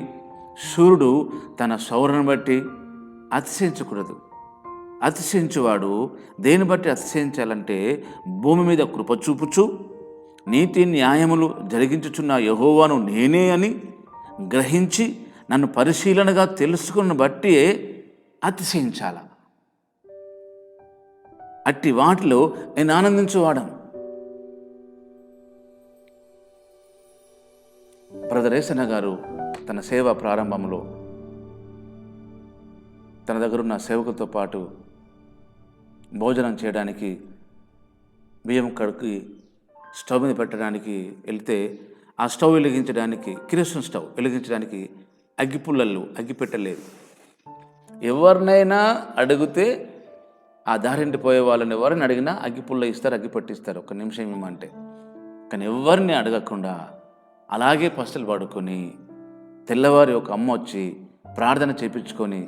శూరుడు తన శౌర్యాన్ని బట్టి అతిశయించకూడదు. అతిశయించువాడు దేని బట్టి అతిశయించాలంటే, భూమి మీద కృప చూపుచు నీతి న్యాయములు జరిగించుచున్న యెహోవాను నేనే అని గ్రహించి నన్ను పరిశీలనగా తెలుసుకున్న బట్టి అతిశయించాల. అట్టి వాటిలో నేను ఆనందించువాడను. బ్రదర్ ఏసన్న గారు తన సేవ ప్రారంభంలో తన దగ్గరున్న సేవకులతో పాటు భోజనం చేయడానికి బియ్యం కడుక్కి స్టవ్ మీద పెట్టడానికి వెళ్తే ఆ స్టవ్ వెలిగించడానికి, కిరోసిన్ స్టవ్ వెలిగించడానికి అగ్గిపెట్టలేదు. ఎవరినైనా అడిగితే ఆ దారింటి పోయే వాళ్ళని ఎవరిని అడిగినా అగ్గిపుల్ల ఇస్తారు, అగ్గిపెట్టిస్తారు, ఒక నిమిషం ఇమ్మంటే. కానీ ఎవరిని అడగకుండా అలాగే పస్తులు పడుకొని తెల్లవారి ఒక అమ్మ వచ్చి ప్రార్థన చేయించుకొని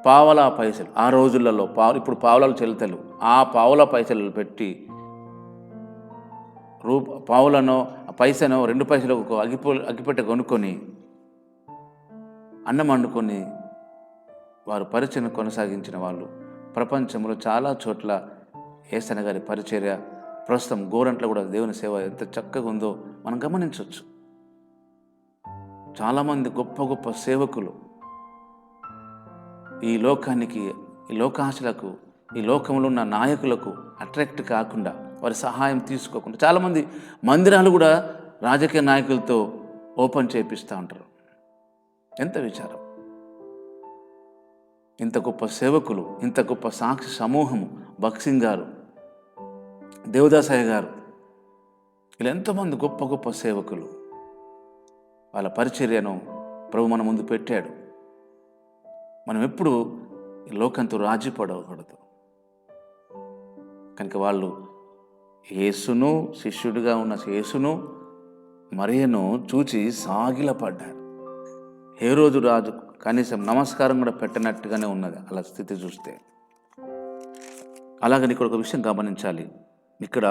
పావలా పైసలు, ఆ రోజులలో ఇప్పుడు పావులాలు చెల్లుతలు, ఆ పావుల పైసలు పెట్టి పావులనో పైసనో 2 పైసలు ఒక అగ్గిపెట్టె కొనుక్కొని అన్నం వండుకొని వారు పరిచయం కొనసాగించిన వాళ్ళు ప్రపంచంలో చాలా చోట్ల యేసయ్య గారి పరిచర్య ప్రస్తుతం గోరంట్లో కూడా దేవుని సేవ ఎంత చక్కగా ఉందో మనం గమనించవచ్చు. చాలామంది గొప్ప గొప్ప సేవకులు ఈ లోకానికి, ఈ లోకాశలకు, ఈ లోకంలో ఉన్న నాయకులకు అట్రాక్ట్ కాకుండా, వారి సహాయం తీసుకోకుండా చాలామంది మందిరాలు కూడా రాజకీయ నాయకులతో ఓపెన్ చేపిస్తూ ఉంటారు. ఎంత విచారం! ఇంత గొప్ప సేవకులు, ఇంత గొప్ప సాక్షి సమూహము, భగత్ సింగ్ గారు, దేవదాసయ్య గారు, ఇలా ఎంతోమంది గొప్ప గొప్ప సేవకులు వాళ్ళ పరిచర్యను ప్రభు మన ముందు పెట్టాడు. మనం ఎప్పుడు ఈ లోకంతో రాజీ పడకూడదు. కనుక వాళ్ళు యేసును, శిష్యుడిగా ఉన్న యేసును మరియను చూచి సాగిలపడ్డారు. హేరోదు రాజు కనీసం నమస్కారం కూడా పెట్టనట్టుగానే ఉన్నది అలా స్థితి చూస్తే. అలాగని ఇక్కడ ఒక విషయం గమనించాలి. ఇక్కడ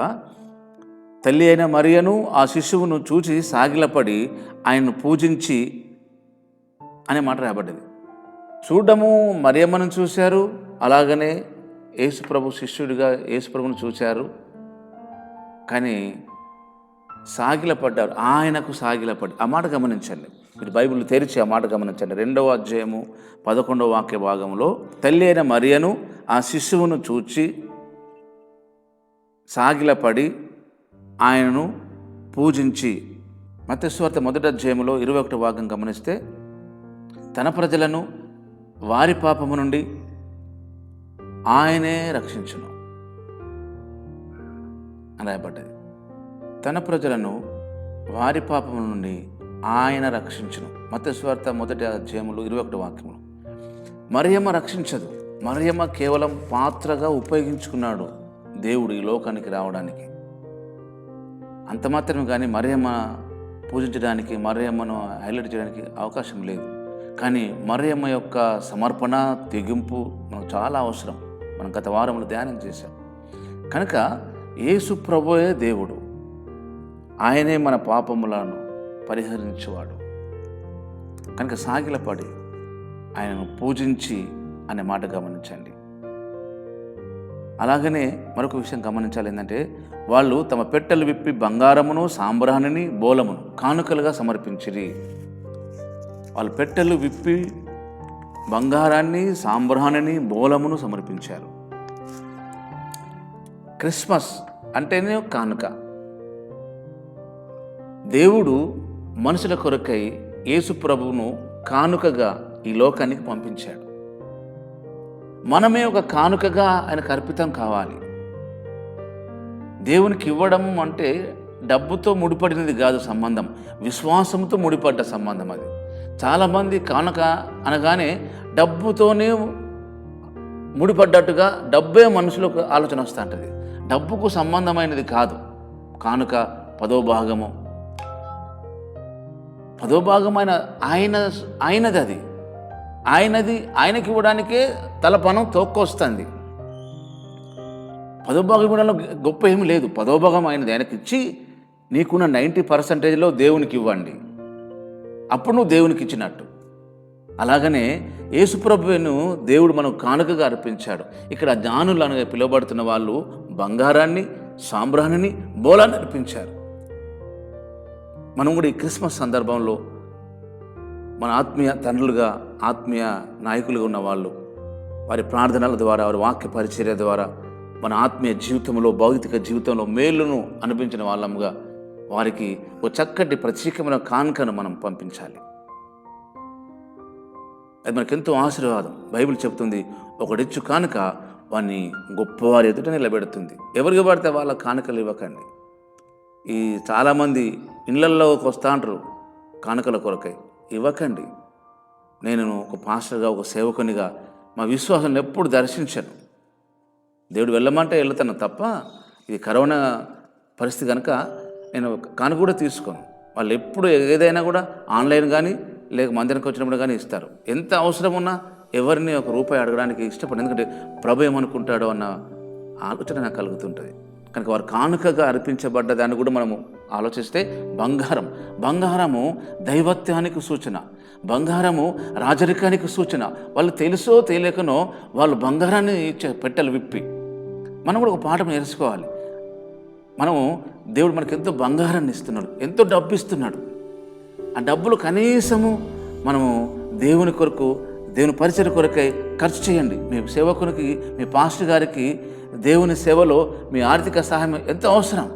తల్లి అయిన మరియను ఆ శిశువును చూచి సాగిలపడి ఆయన్ను పూజించి అనే మాట రాబడ్డది. చూడడము మరియమ్మను చూశారు, అలాగనే యేసుప్రభు శిష్యుడిగా యేసుప్రభును చూశారు. కానీ సాగిలపడ్డారు, ఆయనకు సాగిలపడి. ఆ మాట గమనించండి, మీరు బైబిల్ తెరిచి ఆ మాట గమనించండి. 2వ అధ్యాయము 11వ వాక్య భాగంలో తల్లి అయిన మరియను ఆ శిశువును చూచి సాగిలపడి ఆయనను పూజించి. మత్తయి సువార్త 1వ అధ్యాయంలో 21వ భాగం గమనిస్తే తన ప్రజలను వారి పాపము నుండి ఆయనే రక్షించును అని రాయబడ్డది. తన ప్రజలను వారి పాపము నుండి ఆయన రక్షించును. మత్తయి సువార్త 1వ అధ్యాయంలో 21వ వాక్యములు. మరియమ్మ రక్షించదు. మరియమ్మ కేవలం పాత్రగా ఉపయోగించుకున్నాడు దేవుడు ఈ లోకానికి రావడానికి. అంత మాత్రమే కానీ మరియమ్మ పూజించడానికి, మరియమ్మను హైలైట్ చేయడానికి అవకాశం లేదు. కానీ మరియమ్మ యొక్క సమర్పణ, తెగింపు మనకు చాలా అవసరం. మనం గత వారంలో ధ్యానం చేశాం. కనుక యేసు ప్రభువే దేవుడు, ఆయనే మన పాపములను పరిహరించేవాడు. కనుక సాగిలపడి ఆయనను పూజించి అనే మాట గమనించండి. అలాగనే మరొక విషయం గమనించాలి. ఏంటంటే వాళ్ళు తమ పెట్టెలు విప్పి బంగారమును, సాంబ్రాణిని, బోలమును కానుకలుగా సమర్పించిరి. వాళ్ళు పెట్టెలు విప్పి బంగారాన్ని, సాంబ్రాణిని, బోలమును సమర్పించారు. క్రిస్మస్ అంటేనే కానుక. దేవుడు మనుషుల కొరకై యేసు ప్రభువును కానుకగా ఈ లోకానికి పంపించాడు. మనమే ఒక కానుకగా ఆయనకు అర్పితం కావాలి. దేవునికి ఇవ్వడం అంటే డబ్బుతో ముడిపడినది కాదు సంబంధం, విశ్వాసంతో ముడిపడ్డ సంబంధం అది. చాలామంది కానుక అనగానే డబ్బుతోనే ముడిపడ్డట్టుగా డబ్బే మనుషులకు ఆలోచన వస్తూ ఉంటుంది. డబ్బుకు సంబంధమైనది కాదు కానుక. 10వ భాగము, 10వ భాగమైన ఆయనది, అది ఆయనకి ఇవ్వడానికే తలపనం తోక్కొస్తుంది. 10వ భాగం ఇవ్వడంలో గొప్ప ఏమి లేదు. 10వ భాగం ఆయనది, ఆయనకి ఇచ్చి నీకున్న 90% దేవునికి ఇవ్వండి, అప్పుడు నువ్వు దేవునికి ఇచ్చినట్టు. అలాగనే యేసుప్రభువును దేవుడు మనకు కానుకగా అర్పించాడు. ఇక్కడ జ్ఞానులు అనగా పిలువబడుతున్న వాళ్ళు బంగారాన్ని, సాంబ్రాణిని, బోలాన్ని అర్పించారు. మనం కూడా ఈ క్రిస్మస్ సందర్భంలో మన ఆత్మీయ తండ్రులుగా, ఆత్మీయ నాయకులుగా ఉన్న వాళ్ళు వారి ప్రార్థనల ద్వారా, వారి వాక్య పరిచర్య ద్వారా మన ఆత్మీయ జీవితంలో, భౌతిక జీవితంలో మేలును అనిపించిన వాళ్ళముగా వారికి ఒక చక్కటి ప్రత్యేకమైన కానుకను మనం పంపించాలి. అది మనకెంతో ఆశీర్వాదం. బైబిల్ చెప్తుంది, ఒకడిచ్చు కానుక వాడిని గొప్పవారి ఎదుట నిలబెడుతుంది. ఎవరికి పడితే వాళ్ళ కానుకలు ఇవ్వకండి. ఈ చాలామంది ఇళ్లల్లోకి వస్తూ అంటారు కానుకల కొరకై. ఇవ్వకండి. నేను ఒక పాస్టర్గా, ఒక సేవకునిగా మా విశ్వాసాన్ని ఎప్పుడు దర్శించాను. దేవుడు వెళ్ళమంటే వెళ్తాను తప్ప, ఇది కరోనా పరిస్థితి కనుక నేను కానుక కూడా తీసుకోను. వాళ్ళు ఎప్పుడు ఏదైనా కూడా ఆన్లైన్ కానీ లేక మందిరానికి వచ్చినప్పుడు కానీ ఇస్తారు. ఎంత అవసరం ఉన్నా ఎవరిని ఒక రూపాయి అడగడానికి ఇష్టపడరు. ఎందుకంటే ప్రభు ఏమనుకుంటాడో అన్న ఆలోచన నాకు కలుగుతుంటుంది. కనుక వారు కానుకగా అర్పించబడ్డ దాన్ని కూడా మనము ఆలోచిస్తే బంగారము దైవత్వానికి సూచన, బంగారము రాజరికానికి సూచన. వాళ్ళు తెలుసో తెలియకనో వాళ్ళు బంగారాన్ని పెట్టెలు విప్పి మనం కూడా ఒక పాఠం నేర్చుకోవాలి. మనము దేవుడు మనకు ఎంతో బంగారాన్ని ఇస్తున్నాడు, ఎంతో డబ్బు ఇస్తున్నాడు. ఆ డబ్బులు కనీసము మనము దేవుని కొరకు, దేవుని పరిచయ కొరకై ఖర్చు చేయండి. మీ సేవకునికి, మీ పాస్టర్ గారికి దేవుని సేవలో మీ ఆర్థిక సహాయం ఎంతో అవసరం.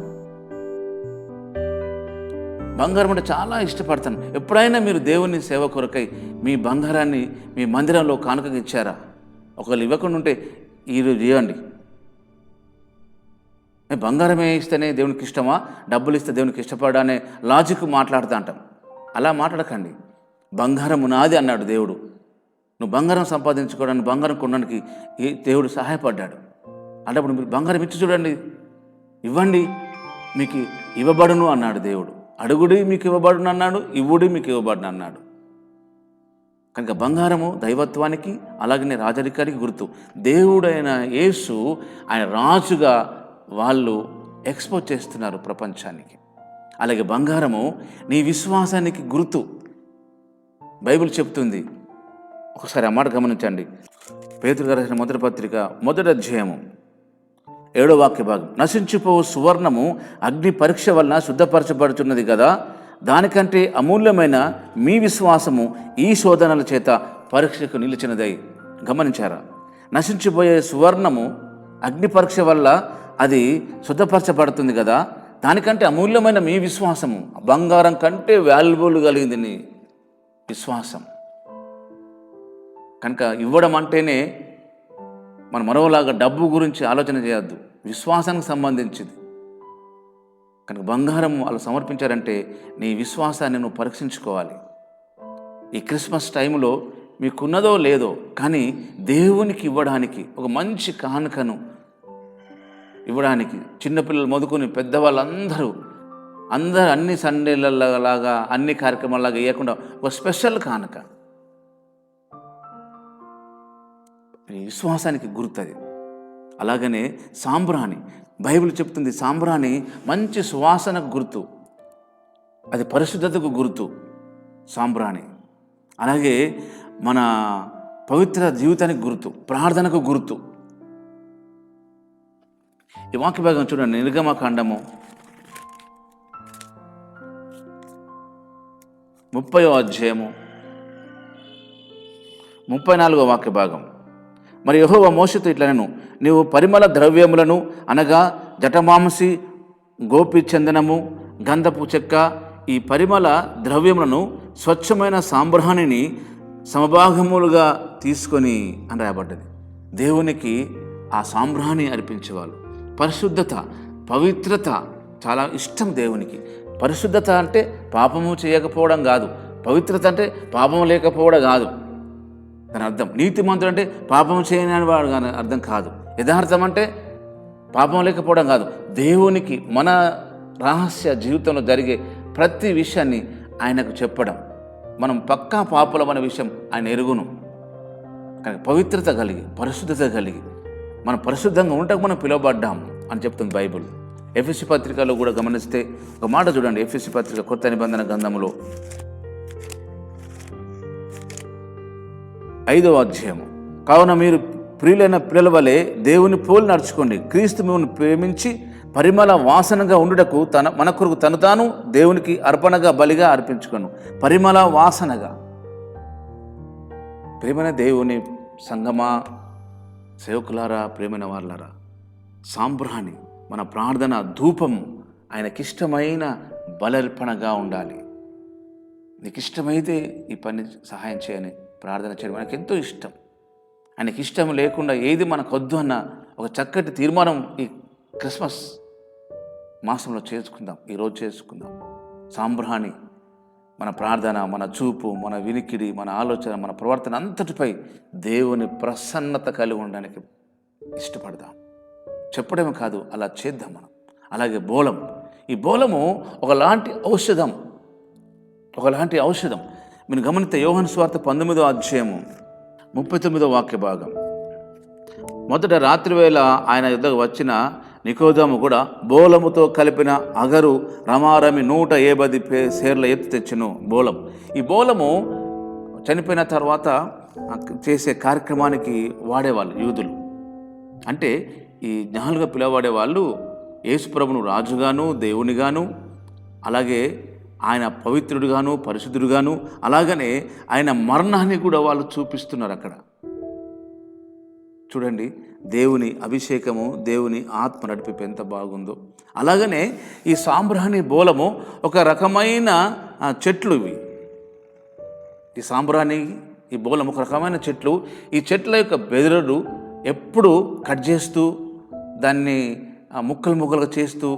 బంగారం అంటే చాలా ఇష్టపడతాను. ఎప్పుడైనా మీరు దేవుని సేవ కొరకై మీ బంగారాన్ని మీ మందిరంలో కానుకగా ఇచ్చారా? ఒకవేళ ఇవ్వకుండా ఉంటే ఈరోజు ఇవ్వండి. బంగారమే ఇస్తేనే దేవునికి ఇష్టమా, డబ్బులు ఇస్తే దేవునికి ఇష్టపడా అనే లాజిక్ మాట్లాడుతూ అంటాం. అలా మాట్లాడకండి. బంగారము నాది అన్నాడు దేవుడు. నువ్వు బంగారం సంపాదించుకోవడానికి, బంగారం కొనడానికి దేవుడు సహాయపడ్డాడు. అన్నప్పుడు మీరు బంగారం ఇచ్చి చూడండి, ఇవ్వండి మీకు ఇవ్వబడును అన్నాడు దేవుడు. అడుగుడి మీకు ఇవ్వబడును అన్నాడు, ఇవ్వుడి మీకు ఇవ్వబడును అన్నాడు. కనుక బంగారము దైవత్వానికి, అలాగనే రాజరికానికి గుర్తు. దేవుడైన యేసు ఆయన రాజుగా వాళ్ళు ఎక్స్పోజ్ చేస్తున్నారు ప్రపంచానికి. అలాగే బంగారము నీ విశ్వాసానికి గుర్తు. బైబిల్ చెప్తుంది, ఒకసారి ఆ మాట గమనించండి. పేతురు గారు రాసిన మొదటి పత్రిక 1వ అధ్యాయము 7వ వాక్య భాగం. నశించిపోవు సువర్ణము అగ్ని పరీక్ష వలన శుద్ధపరచబడుతున్నది కదా, దానికంటే అమూల్యమైన మీ విశ్వాసము ఈ శోధనల చేత పరీక్షకు నిలిచినదై. గమనించారా? నశించిపోయే సువర్ణము అగ్ని పరీక్ష వల్ల అది శుద్ధపరచబడుతుంది కదా, దానికంటే అమూల్యమైన మీ విశ్వాసము, బంగారం కంటే వాల్యుబుల్ కలిగింది నీ విశ్వాసం. కనుక ఇవ్వడం అంటేనే మనం మరోలాగా డబ్బు గురించి ఆలోచన చేయొద్దు, విశ్వాసానికి సంబంధించింది. కనుక బంగారం వాళ్ళు సమర్పించారంటే నీ విశ్వాసాన్ని నువ్వు పరీక్షించుకోవాలి. ఈ క్రిస్మస్ టైంలో మీకున్నదో లేదో కానీ దేవునికి ఇవ్వడానికి ఒక మంచి కానుకను ఇవ్వడానికి, చిన్నపిల్లలు మొదలుకొని పెద్దవాళ్ళందరూ అన్ని సండేలలాగా అన్ని కార్యక్రమాలలాగా ఇవ్వకుండా ఒక స్పెషల్ కానుక విశ్వాసానికి గుర్తది. అలాగనే సాంబ్రాణి, బైబిల్ చెప్తుంది సాంబ్రాణి మంచి సువాసనకు గుర్తు, అది పరిశుద్ధతకు గుర్తు సాంబ్రాణి. అలాగే మన పవిత్ర జీవితానికి గుర్తు, ప్రార్థనకు గుర్తు. ఈ వాక్య భాగం చూడండి, నిర్గమకాండము 30వ అధ్యాయము 34వ వాక్య భాగం. మరి యెహోవా మోషేతో ఇట్లనెను, నీవు పరిమళ ద్రవ్యములను అనగా జటమాంసి, గోపి చందనము, గంధపు చెక్క, ఈ పరిమళ ద్రవ్యములను స్వచ్ఛమైన సాంబ్రాణిని సమభాగములుగా తీసుకొని అని రాయబడ్డది. దేవునికి ఆ సాంబ్రాణి అర్పించేవాళ్ళు. పరిశుద్ధత, పవిత్రత చాలా ఇష్టం దేవునికి. పరిశుద్ధత అంటే పాపము చేయకపోవడం కాదు, పవిత్రత అంటే పాపము లేకపోవడం కాదు. దాని అర్థం నీతిమంతుడు అంటే పాపం చేయని వాడు కానీ అర్థం కాదు. యథార్థం అంటే పాపం లేకపోవడం కాదు. దేవునికి మన రహస్య జీవితంలో జరిగే ప్రతి విషయాన్ని ఆయనకు చెప్పడం. మనం పక్కా పాపులమనే విషయం ఆయన ఎరుగును. కానీ పవిత్రత కలిగి, పరిశుద్ధత కలిగి, మనం పరిశుద్ధంగా ఉండటం మనం పిలువబడ్డాము అని చెప్తుంది బైబిల్. ఎఫెసీ పత్రికలో కూడా గమనిస్తే ఒక మాట చూడండి. ఎఫెసీ పత్రిక కొత్త నిబంధన గ్రంథంలో 5వ అధ్యాయము. కావున మీరు ప్రియులైన పిల్లల వలె దేవుని పోలి నడుచుకోండి. క్రీస్తు మిమ్మల్ని ప్రేమించి పరిమళ వాసనగా ఉండుటకు మన కొరకు తను తాను దేవునికి అర్పణగా బలిగా అర్పించుకోను. పరిమళ వాసనగా. ప్రేమైన దేవుని సంగమా, సేవకులారా, ప్రేమైన వాళ్ళారా, సాంబ్రాణి మన ప్రార్థన ధూపము ఆయనకిష్టమైన బలర్పణగా ఉండాలి. నీకు ఇష్టమైతే ఈ పని సహాయం చేయని ప్రార్థన చేయడం మనకు ఎంతో ఇష్టం. ఆయనకి ఇష్టం లేకుండా ఏది మనకు వద్దు అన్న ఒక చక్కటి తీర్మానం ఈ క్రిస్మస్ మాసంలో చేసుకుందాం, ఈరోజు చేసుకుందాం. సాంబ్రాణి మన ప్రార్థన, మన చూపు, మన వినికిడి, మన ఆలోచన, మన ప్రవర్తన అంతటిపై దేవుని ప్రసన్నత కలిగి ఉండడానికి ఇష్టపడదాం. చెప్పడమే కాదు, అలా చేద్దాం మనం. అలాగే బోలం, ఈ బోలము ఒకలాంటి ఔషధం. మీరు గమనిస్తే యోహాను సువార్త 19వ అధ్యాయము 39వ వాక్య భాగం. మొదట రాత్రివేళ ఆయన యుద్ధకు వచ్చిన నికోదేము కూడా బోలముతో కలిపిన అగరు రమారమి 150 సేర్ల ఎత్తు తెచ్చును. బోలం, ఈ బోలము చనిపోయిన తర్వాత చేసే కార్యక్రమానికి వాడేవాళ్ళు యూదులు. అంటే ఈ జ్ఞానులుగా పిలవబడే వాళ్ళు యేసుప్రభును రాజుగాను దేవునిగాను, అలాగే ఆయన పవిత్రుడుగాను పరిశుద్ధుడుగాను, అలాగనే ఆయన మరణాన్ని కూడా వాళ్ళు చూపిస్తున్నారు అక్కడ. చూడండి, దేవుని అభిషేకము, దేవుని ఆత్మ నడిపి ఎంత బాగుందో. అలాగనే ఈ సాంబ్రాణి బోలము ఒక రకమైన చెట్లు ఇవి. ఈ సాంబ్రాణి, ఈ బోలం ఒక రకమైన చెట్లు. ఈ చెట్ల యొక్క బెదరుడు ఎప్పుడు కట్ చేస్తూ దాన్ని ముక్కలు ముక్కలుగా చేస్తూ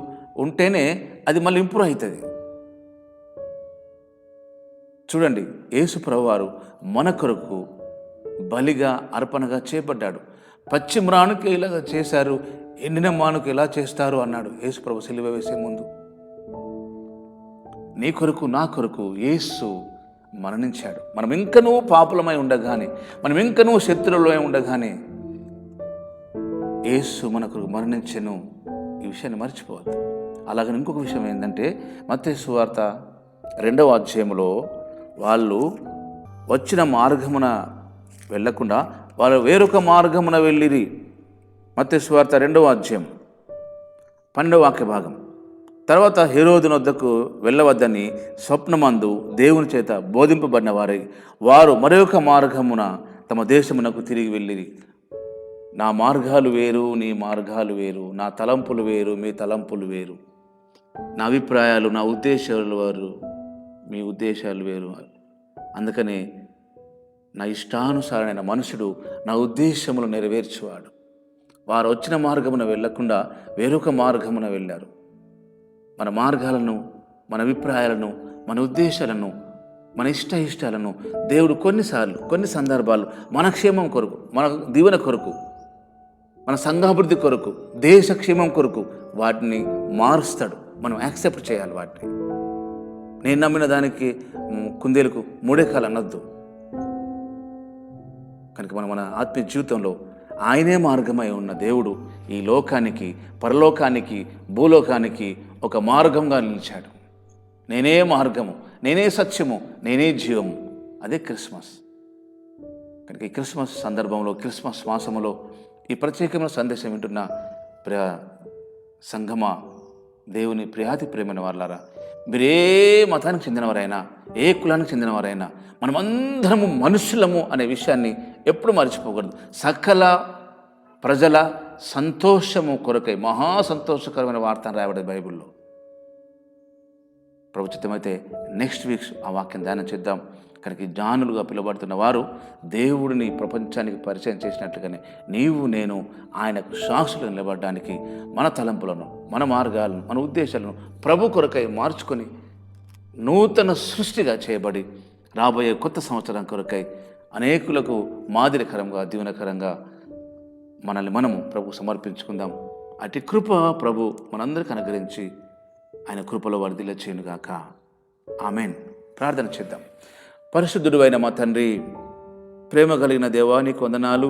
ఉంటేనే అది మళ్ళీ ఇంప్రూవ్ అవుతుంది. చూడండి, యేసు ప్రభువారు మన కొరకు బలిగా అర్పణగా చేపడ్డాడు. పచ్చి మ్రానుకి ఇలా చేశారు, ఎండిన మానుకు ఎలా చేస్తారు అన్నాడు యేసు ప్రభు సిలువ వేసే ముందు. నీ కొరకు నా కొరకు యేసు మరణించాడు. మనం ఇంకనూ పాపులమై ఉండగానే, మనం ఇంకనూ శత్రువులమై ఉండగానే యేసు మన కొరకు మరణించెను. ఈ విషయాన్ని మర్చిపోవద్దు. అలాగని ఇంకొక విషయం ఏంటంటే, మత్తయి సువార్త 2వ అధ్యాయంలో వాళ్ళు వచ్చిన మార్గమున వెళ్ళకుండా వాళ్ళు వేరొక మార్గమున వెళ్ళిరి. మత్తయి సువార్త 2వ అధ్యాయం 12వ వాక్య భాగం. తర్వాత హేరోదు వద్దకు వెళ్ళవద్దని స్వప్నమందు దేవుని చేత బోధింపబడిన వారు మరొక మార్గమున తమ దేశమునకు తిరిగి వెళ్ళిరి. నా మార్గాలు వేరు, నీ మార్గాలు వేరు, నా తలంపులు వేరు, మీ తలంపులు వేరు, నా అభిప్రాయాలు, నా ఉద్దేశాలు వేరు, మీ ఉద్దేశాలు వేరు. అందుకనే నా ఇష్టానుసారమైన మనుషుడు నా ఉద్దేశములు నెరవేర్చేవాడు. వారు వచ్చిన మార్గమున వెళ్ళకుండా వేరొక మార్గమున వెళ్ళారు. మన మార్గాలను, మన అభిప్రాయాలను, మన ఉద్దేశాలను, మన ఇష్టాలను దేవుడు కొన్నిసార్లు, కొన్ని సందర్భాలు మన క్షేమం కొరకు, మన దీవెన కొరకు, మన సంఘాభివృద్ధి కొరకు, దేశ క్షేమం కొరకు వాటిని మారుస్తాడు. మనం యాక్సెప్ట్ చేయాలి వాటిని. నేను నమ్మిన దానికి కుందేలకు 3 కాలు అనొద్దు. కనుక మన ఆత్మీయ జీవితంలో ఆయనే మార్గమై ఉన్న దేవుడు ఈ లోకానికి, పరలోకానికి, భూలోకానికి ఒక మార్గంగా నిలిచాడు. నేనే మార్గము, నేనే సత్యము, నేనే జీవము. అదే క్రిస్మస్. కనుక ఈ క్రిస్మస్ సందర్భంలో, క్రిస్మస్ మాసములో ఈ ప్రత్యేకమైన సందేశం వింటున్న ప్రియ సంఘమా, దేవుని ప్రియాతి ప్రేమైన వాళ్ళారా, మీరు ఏ మతానికి చెందినవారైనా, ఏ కులానికి చెందినవారైనా, మనమందరము మనుషులము అనే విషయాన్ని ఎప్పుడు మర్చిపోకూడదు. సకల ప్రజల సంతోషము కొరకై మహా సంతోషకరమైన వార్త రాయబడేది బైబిల్లో. ప్రభుత్వమైతే నెక్స్ట్ వీక్స్ ఆ వాక్యం ధ్యానం చేద్దాం. కనుక జ్ఞానులుగా పిలువబడుతున్న వారు దేవుడిని ప్రపంచానికి పరిచయం చేసినట్లుగానే నీవు నేను ఆయనకు సాక్షులు నిలబడడానికి మన తలంపులను, మన మార్గాలను, మన ఉద్దేశాలను ప్రభు కొరకై మార్చుకొని నూతన సృష్టిగా చేయబడి రాబోయే కొత్త సంవత్సరం కొరకై అనేకులకు మాదిరికరంగా, దీవెనకరంగా మనల్ని మనము ప్రభు సమర్పించుకుందాం. అటు కృప ప్రభు మనందరికీ అనుగ్రహించి ఆయన కృపలో వర్ధిల్ల చేయునుగాక. ఆమెన్. ప్రార్థన చేద్దాం. పరిశుద్ధుడు అయిన మా తండ్రి, ప్రేమ కలిగిన దేవా, నీకు వందనాలు.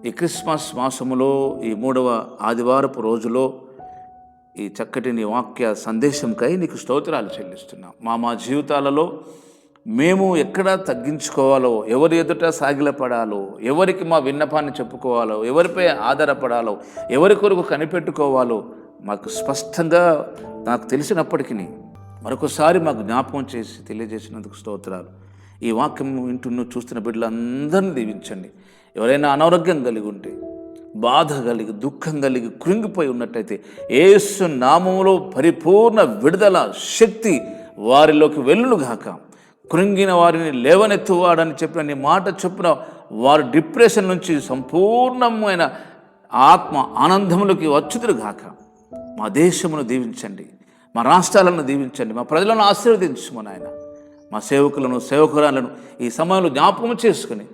ఈ క్రిస్మస్ మాసములో, ఈ 3వ ఆదివారపు రోజులో ఈ చక్కటి నీ వాక్య సందేశంకై నీకు స్తోత్రాలు చెల్లిస్తున్నాం. మా జీవితాలలో మేము ఎక్కడ తగ్గించుకోవాలో, ఎవరి ఎదుట సాగిలపడాలో, ఎవరికి మా విన్నపాన్ని చెప్పుకోవాలో, ఎవరిపై ఆధారపడాలో, ఎవరి కొరకు కనిపెట్టుకోవాలో మాకు స్పష్టంగా నాకు తెలిసినప్పటికీ మరొకసారి మాకు జ్ఞాపకం చేసి తెలియజేసినందుకు స్తోత్రాలు. ఈ వాక్యం వింటున్న చూస్తున్న బిడ్డలందరినీ దీవించండి. ఎవరైనా అనారోగ్యం కలిగి ఉంటే, బాధ కలిగి, దుఃఖం కలిగి, కృంగిపోయి ఉన్నట్టయితే యేసు నామములో పరిపూర్ణ విడుదల శక్తి వారిలోకి వెళ్ళుగాక. కృంగిన వారిని లేవనెత్తువాడని చెప్పిన నీ మాట చొప్పున వారు డిప్రెషన్ నుంచి సంపూర్ణమైన ఆత్మ ఆనందములకి వచ్చుదురుగాక. మా దేశమును దీవించండి, మా రాష్ట్రాలను దీవించండి, మా ప్రజలను ఆశీర్వదించమని ఆయన, మా సేవకులను, సేవకురాలను ఈ సమయంలో జ్ఞాపకం చేసుకుని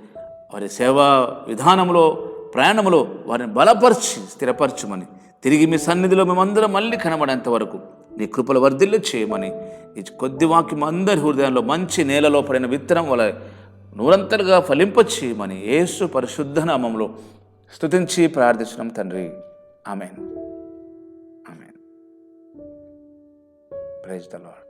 వారి సేవా విధానంలో, ప్రయాణంలో వారిని బలపరిచి స్థిరపరచమని, తిరిగి మీ సన్నిధిలో మేమందరం మళ్ళీ కనబడేంత వరకు నీ కృపల వర్ధిల్లు చేయమని ఈ కొద్ది వాక్యం అందరి హృదయంలో మంచి నేలలో పడిన విత్తనం వల్ల నూరంతలుగా ఫలింపచేయమని యేసు పరిశుద్ధ నామంలో స్తుతించి ప్రార్థించడం తండ్రి. ఆమేన్. ఆమేన్. Praise the lord.